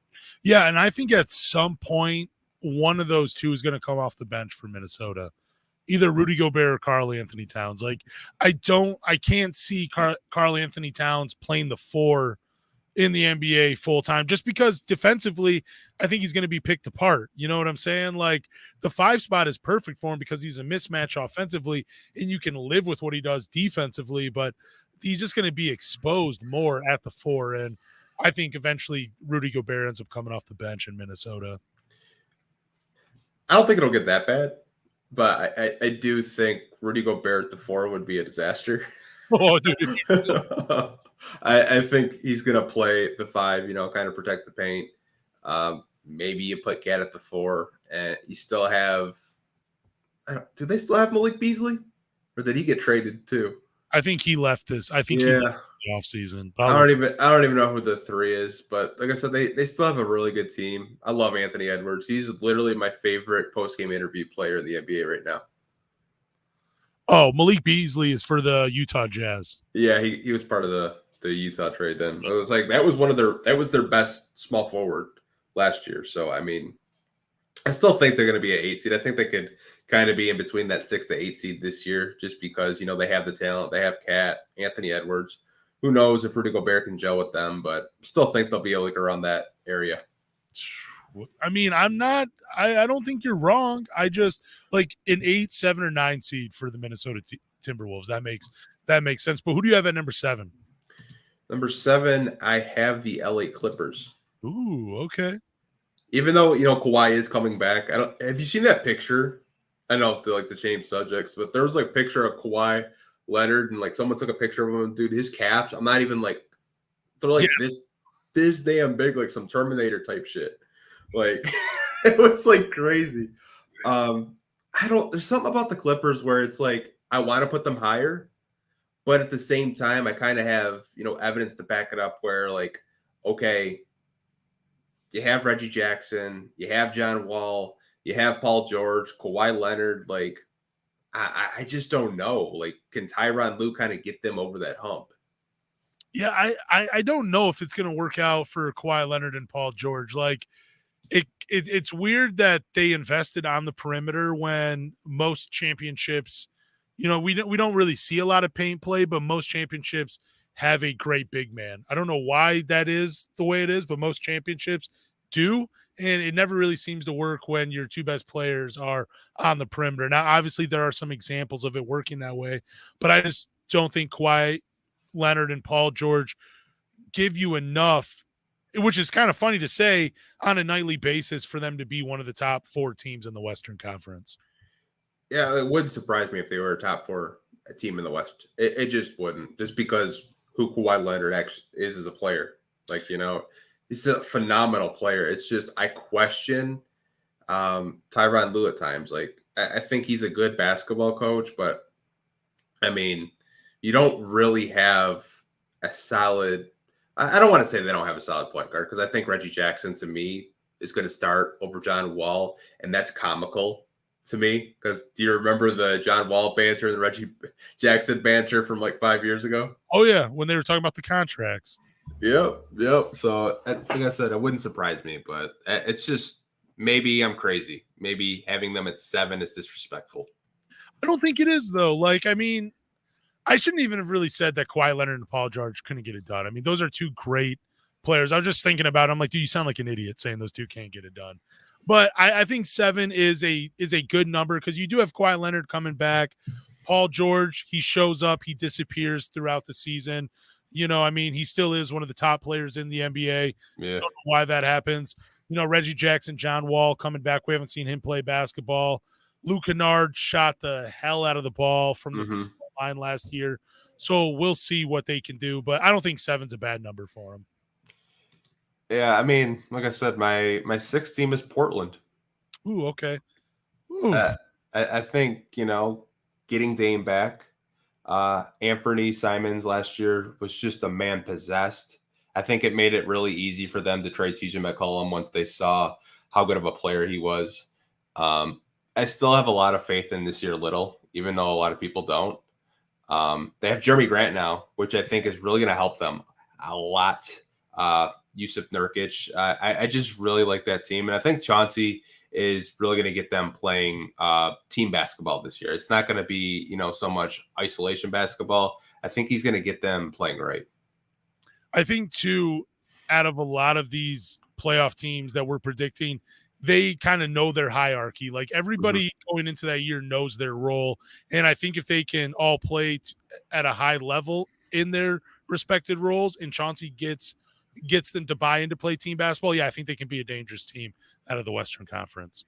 Yeah, and I think at some point, one of those two is going to come off the bench for Minnesota. Either Rudy Gobert or Karl Anthony Towns. Like, I can't see Karl Anthony Towns playing the 4 in the NBA full time, just because defensively, I think he's going to be picked apart. You know what I'm saying? Like, the 5 spot is perfect for him because he's a mismatch offensively and you can live with what he does defensively, but he's just going to be exposed more at the 4. And I think eventually Rudy Gobert ends up coming off the bench in Minnesota. I don't think it'll get that bad, but I do think Rudy Gobert at the 4 would be a disaster. Oh, dude. I think he's going to play the 5, kind of protect the paint. Maybe you put Cat at the 4, and you still have do they still have Malik Beasley? Or did he get traded too? I think he left this. I think he left the offseason. I don't even know who the 3 is, but like I said, they still have a really good team. I love Anthony Edwards. He's literally my favorite post-game interview player in the NBA right now. Oh, Malik Beasley is for the Utah Jazz. Yeah, he was part of the Utah trade then. It was like that was their best small forward last year. So I mean, I still think they're going to be an 8 seed. I think they could kind of be in between that 6 to 8 seed this year, just because they have the talent. They have Cat, Anthony Edwards. Who knows if Rudy Gobert can gel with them, but still think they'll be like around that area. I mean, I don't think you're wrong. I just like an 8, 7, or 9 seed for the Minnesota Timberwolves. That makes sense. But who do you have at number 7? Number 7, I have the LA Clippers. Ooh, okay. Even though Kawhi is coming back, have you seen that picture? I don't know if they like to change subjects, but there was like a picture of Kawhi Leonard, and like someone took a picture of him. Dude, his caps, I'm not even like, they're like this damn big, like some Terminator type shit. Like it was like crazy. There's something about the Clippers where it's like I want to put them higher, but at the same time I kind of have evidence to back it up where like, okay, you have Reggie Jackson, you have John Wall, you have Paul George, Kawhi Leonard. Like I just don't know. Like, can Tyronn Lue kind of get them over that hump? Yeah, I don't know if it's going to work out for Kawhi Leonard and Paul George. Like, it's weird that they invested on the perimeter when most championships, we don't really see a lot of paint play, but most championships have a great big man. I don't know why that is the way it is, but most championships do. And it never really seems to work when your 2 best players are on the perimeter. Now, obviously, there are some examples of it working that way, but I just don't think Kawhi Leonard and Paul George give you enough, which is kind of funny to say on a nightly basis, for them to be one of the top 4 teams in the Western Conference. Yeah, it wouldn't surprise me if they were a top 4 team in the West. It just wouldn't, just because who Kawhi Leonard actually is as a player. Like, he's a phenomenal player. It's just I question Tyronn Lue at times. Like, I think he's a good basketball coach, but I mean, you don't really have a solid. I don't want to say they don't have a solid point guard, because I think Reggie Jackson to me is going to start over John Wall, and that's comical to me. Because do you remember the John Wall banter and the Reggie Jackson banter from like 5 years ago? Oh yeah, when they were talking about the contracts. Yep. So, like I said, it wouldn't surprise me, but it's just maybe I'm crazy. Maybe having them at 7 is disrespectful. I don't think it is, though. Like, I mean, I shouldn't even have really said that Kawhi Leonard and Paul George couldn't get it done. I mean, those are 2 great players. I was just thinking about it. I'm like, dude, you sound like an idiot saying those 2 can't get it done. But I think 7 is a good number, because you do have Kawhi Leonard coming back. Paul George, he shows up, he disappears throughout the season. I mean, he still is one of the top players in the NBA. Yeah. Don't know why that happens. Reggie Jackson, John Wall coming back. We haven't seen him play basketball. Luke Kennard shot the hell out of the ball from the line last year. So we'll see what they can do, but I don't think 7's a bad number for them. Yeah, I mean, like I said, my sixth team is Portland. Ooh, okay. Ooh. I think, getting Dame back, Anthony Simons last year was just a man possessed. I think it made it really easy for them to trade CJ McCollum once they saw how good of a player he was. I still have a lot of faith in this year Little, even though a lot of people don't. They have Jeremy Grant now, which I think is really going to help them a lot. Yusuf Nurkic. I just really like that team. And I think Chauncey is really going to get them playing team basketball this year. It's not going to be, so much isolation basketball. I think he's going to get them playing right. I think, too, out of a lot of these playoff teams that we're predicting, they kind of know their hierarchy. Like everybody going into that year knows their role. And I think if they can all play at a high level in their respected roles and Chauncey gets them to buy into play team basketball, I think they can be a dangerous team out of the Western Conference.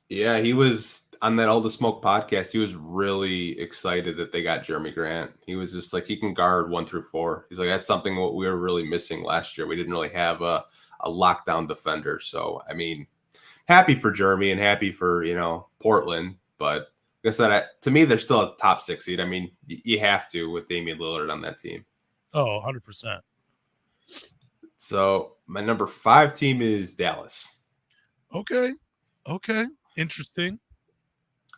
Yeah, he was on that All the Smoke podcast. He was really excited that they got Jeremy Grant. He was just like, he can guard 1 through 4. He's like, that's something what we were really missing last year. We didn't really have a lockdown defender. So, I mean, happy for Jeremy and happy for, Portland. But like I said, to me, they're still a top 6 seed. I mean, you have to with Damian Lillard on that team. Oh, 100%. So my number 5 team is Dallas. Okay. Interesting.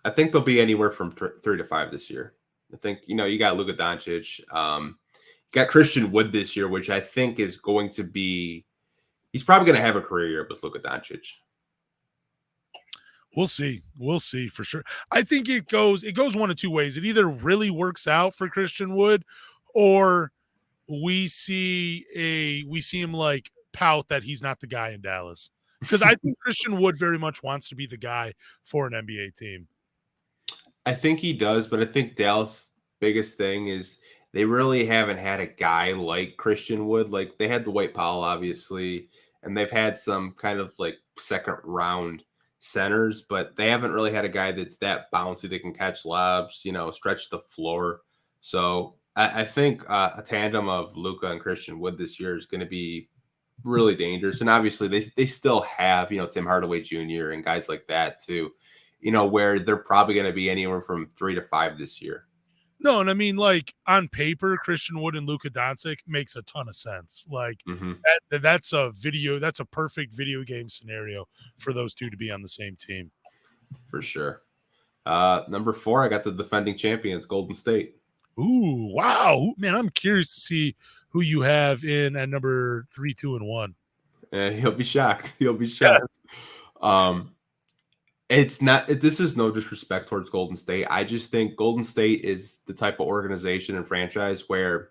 I think they'll be anywhere from 3 to 5 this year. I think, you got Luka Doncic. Got Christian Wood this year, which I think is going to be – he's probably going to have a career year with Luka Doncic. We'll see for sure. I think it goes one of two ways. It either really works out for Christian Wood or we see him like pout that he's not the guy in Dallas. Because I think Christian Wood very much wants to be the guy for an NBA team. I think he does, but I think Dallas' biggest thing is they really haven't had a guy like Christian Wood. Like they had Dwight Powell, obviously, and they've had some kind of like second round centers, but they haven't really had a guy that's that bouncy that can catch lobs, stretch the floor. So I think a tandem of Luka and Christian Wood this year is going to be really dangerous. And obviously they still have, Tim Hardaway Jr. and guys like that too, where they're probably going to be anywhere from 3 to 5 this year. No, and I mean, like on paper, Christian Wood and Luka Doncic makes a ton of sense. Like that's a perfect video game scenario for those two to be on the same team. For sure. Number 4, I got the defending champions, Golden State. Ooh, wow, man! I'm curious to see who you have in at number 3, 2, and 1. He'll be shocked. Yeah. It's not. This is no disrespect towards Golden State. I just think Golden State is the type of organization and franchise where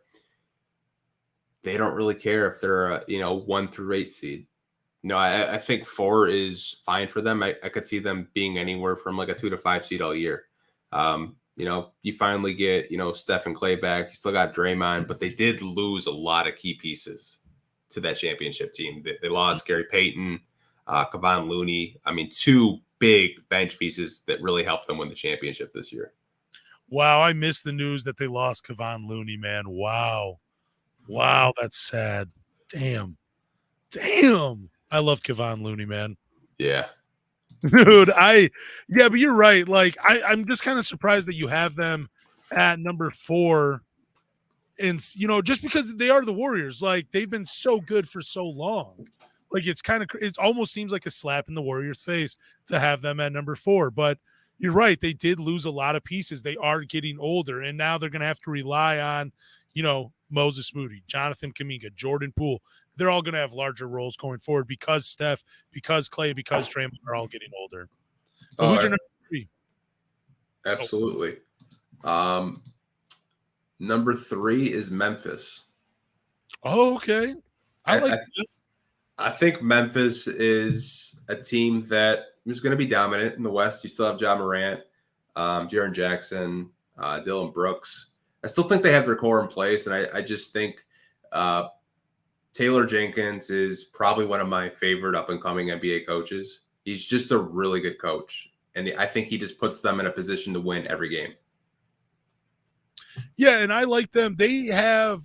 they don't really care if they're a 1 through 8 seed. I think 4 is fine for them. I could see them being anywhere from like a 2 to 5 seed all year. You finally get Steph and Clay back. You still got Draymond, but they did lose a lot of key pieces to that championship team. They lost Gary Payton, Kevon Looney. I mean, 2 big bench pieces that really helped them win the championship this year. Wow, I missed the news that they lost Kevon Looney, man. Wow, that's sad. Damn. I love Kevon Looney, man. Yeah. Dude, but you're right. Like, I'm just kind of surprised that you have them at number 4. And, just because they are the Warriors, like, they've been so good for so long. Like, it almost seems like a slap in the Warriors' face to have them at number 4. But you're right. They did lose a lot of pieces. They are getting older, and now they're going to have to rely on, Moses Moody, Jonathan Kuminga, Jordan Poole. They're all going to have larger roles going forward because Steph, because Clay, because Draymond are all getting older. Who's your number 3? Absolutely. Number 3 is Memphis. Oh, okay. I think Memphis is a team that is going to be dominant in the West. You still have John Morant, Jaren Jackson, Dylan Brooks. I still think they have their core in place, and I just think Taylor Jenkins is probably one of my favorite up-and-coming NBA coaches. He's just a really good coach, and I think he just puts them in a position to win every game. Yeah, and I like them. They have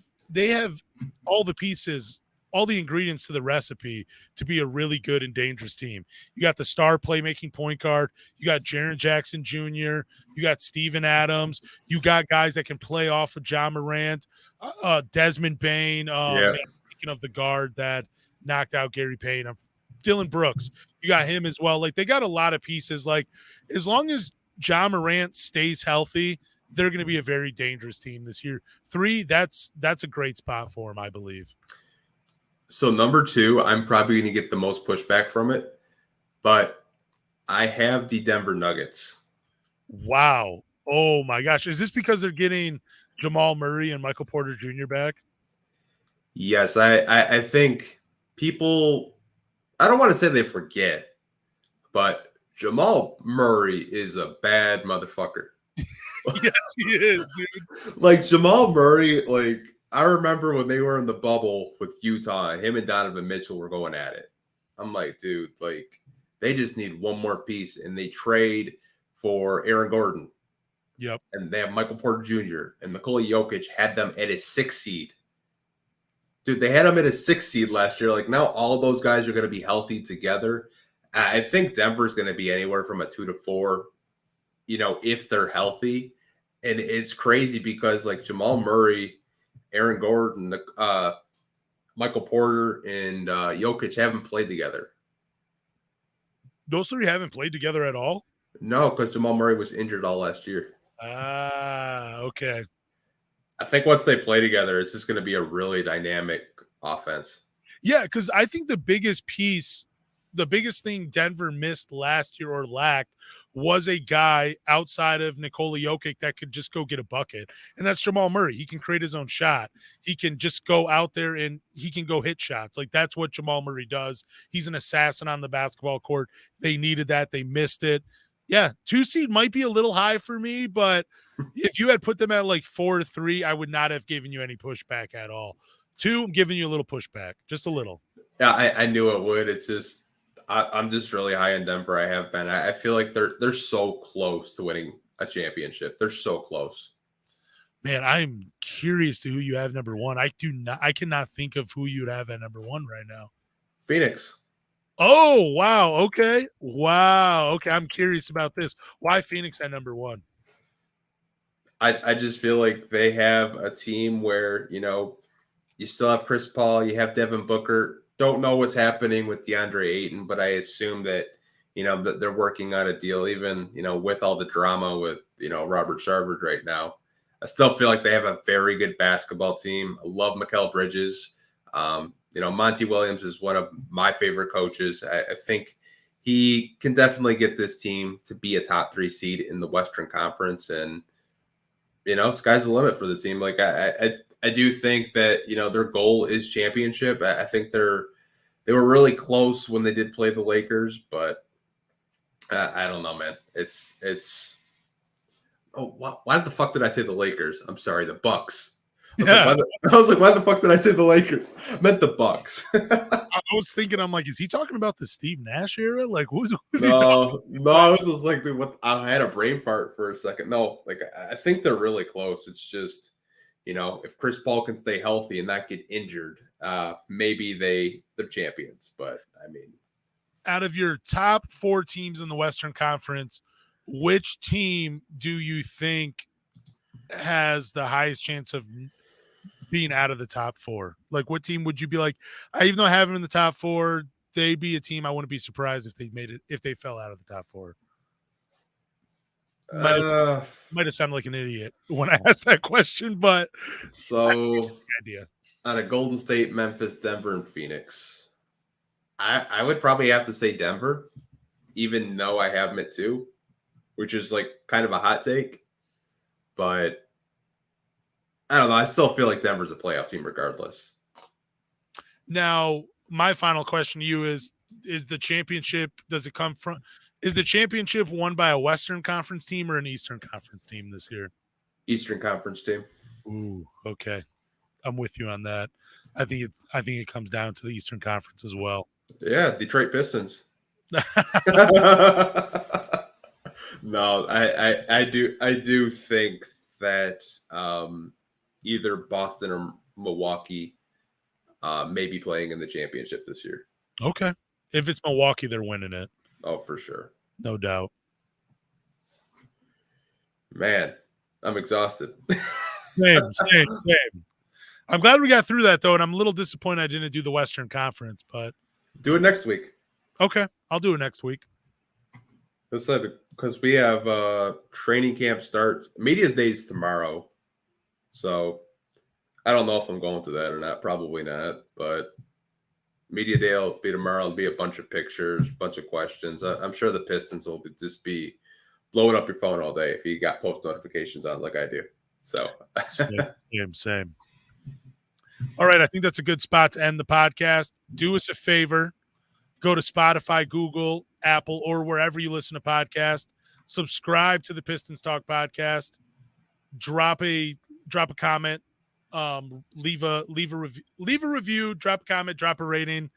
all the pieces, all the ingredients to the recipe to be a really good and dangerous team. You got the star playmaking point guard. You got Jaren Jackson Jr. You got Steven Adams. You got guys that can play off of John Morant, Desmond Bain. Yeah. Speaking of the guard that knocked out Gary Payne, Dylan Brooks. You got him as well. Like, they got a lot of pieces. Like, as long as John Morant stays healthy, they're going to be a very dangerous team this year. 3, that's a great spot for them, I believe. So number 2, I'm probably going to get the most pushback from it, but I have the Denver Nuggets. Wow. Oh my gosh. Is this because they're getting Jamal Murray and Michael Porter Jr. back? Yes, I think people, I don't want to say they forget, but Jamal Murray is a bad motherfucker. Yes, he is, dude. Like, Jamal Murray, like, I remember when they were in the bubble with Utah, him and Donovan Mitchell were going at it. I'm like, dude, like, they just need one more piece, and they trade for Aaron Gordon. Yep. And they have Michael Porter Jr. and Nikola Jokic had them at a 6 seed. Dude, they had them at a 6 seed last year. Like, now all of those guys are going to be healthy together. I think Denver's going to be anywhere from a 2 to 4, if they're healthy. And it's crazy because, like, Jamal Murray, Aaron Gordon, Michael Porter, and Jokic haven't played together. Those 3 haven't played together at all? No, because Jamal Murray was injured all last year. Okay. I think once they play together, it's just going to be a really dynamic offense. Yeah, because I think the biggest thing Denver missed last year or lacked was a guy outside of Nikola Jokic that could just go get a bucket. And that's Jamal Murray. He can create his own shot. He can just go out there and he can go hit shots. Like, that's what Jamal Murray does. He's an assassin on the basketball court. They needed that. They missed it. Yeah, 2 seed might be a little high for me, but if you had put them at like 4 to 3, I would not have given you any pushback at all. 2, I'm giving you a little pushback, just a little. Yeah, I knew it would. It's just I'm just really high in Denver. I have been. I feel like they're so close to winning a championship. They're so close. Man, I'm curious to who you have number 1. I cannot think of who you'd have at number 1 right now. Phoenix. Oh, wow. Okay. Wow. Okay. I'm curious about this. Why Phoenix at number 1? I just feel like they have a team where, you still have Chris Paul, you have Devin Booker. Don't know what's happening with DeAndre Ayton, but I assume that, that they're working on a deal, even, with all the drama with, Robert Sarver right now. I still feel like they have a very good basketball team. I love Mikal Bridges. Monty Williams is one of my favorite coaches. I think he can definitely get this team to be a top 3 seed in the Western Conference. And, sky's the limit for the team. Like, I do think that, their goal is championship. I think they were really close when they did play the Lakers, but I don't know, man. Why the fuck did I say the Lakers? I'm sorry, the Bucks. I was like, why the fuck did I say the Lakers? I meant the Bucks. I was thinking, I'm like, is he talking about the Steve Nash era? Like, who's he No, talking about? I was just like, dude, what? I had a brain fart for a second. No, like, I think they're really close. It's just, if Chris Paul can stay healthy and not get injured, maybe they're champions. But I mean, out of your top 4 teams in the Western Conference, which team do you think has the highest chance of being out of the top 4? Like, what team would you be like, even though I have them in the top 4, they'd be a team I wouldn't be surprised if they fell out of the top 4? Might have sounded like an idiot when I asked that question, but so idea. Out of Golden State, Memphis, Denver, and Phoenix, I would probably have to say Denver, even though I have them at 2, which is like kind of a hot take, but I don't know. I still feel like Denver's a playoff team regardless. Now, my final question to you is the championship, is the championship won by a Western Conference team or an Eastern Conference team this year? Eastern Conference team. Ooh, okay. I'm with you on that. I think it comes down to the Eastern Conference as well. Yeah, Detroit Pistons. No, I do think that either Boston or Milwaukee may be playing in the championship this year. Okay. If it's Milwaukee, they're winning it. Oh, for sure. No doubt. Man, I'm exhausted. Same. I'm glad we got through that, though, and I'm a little disappointed I didn't do the Western Conference, but do it next week. Okay, I'll do it next week. Because we have training camp start. Media's Day is tomorrow, so I don't know if I'm going to that or not. Probably not, but Media Day will be tomorrow. It'll be a bunch of pictures, a bunch of questions. I'm sure the Pistons will just be blowing up your phone all day if you got post notifications on like I do. So same. All right, I think that's a good spot to end the podcast. Do us a favor. Go to Spotify, Google, Apple, or wherever you listen to podcasts. Subscribe to the Pistons Talk Podcast. Drop a comment. Leave a review. Drop a comment. Drop a rating.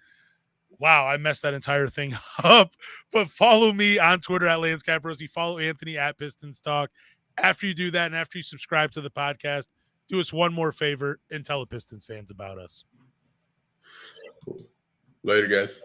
Wow, I messed that entire thing up. But follow me on Twitter at Lance Caprosi. Follow Anthony at Pistons Talk. After you do that, and after you subscribe to the podcast, do us one more favor and tell the Pistons fans about us. Later, guys.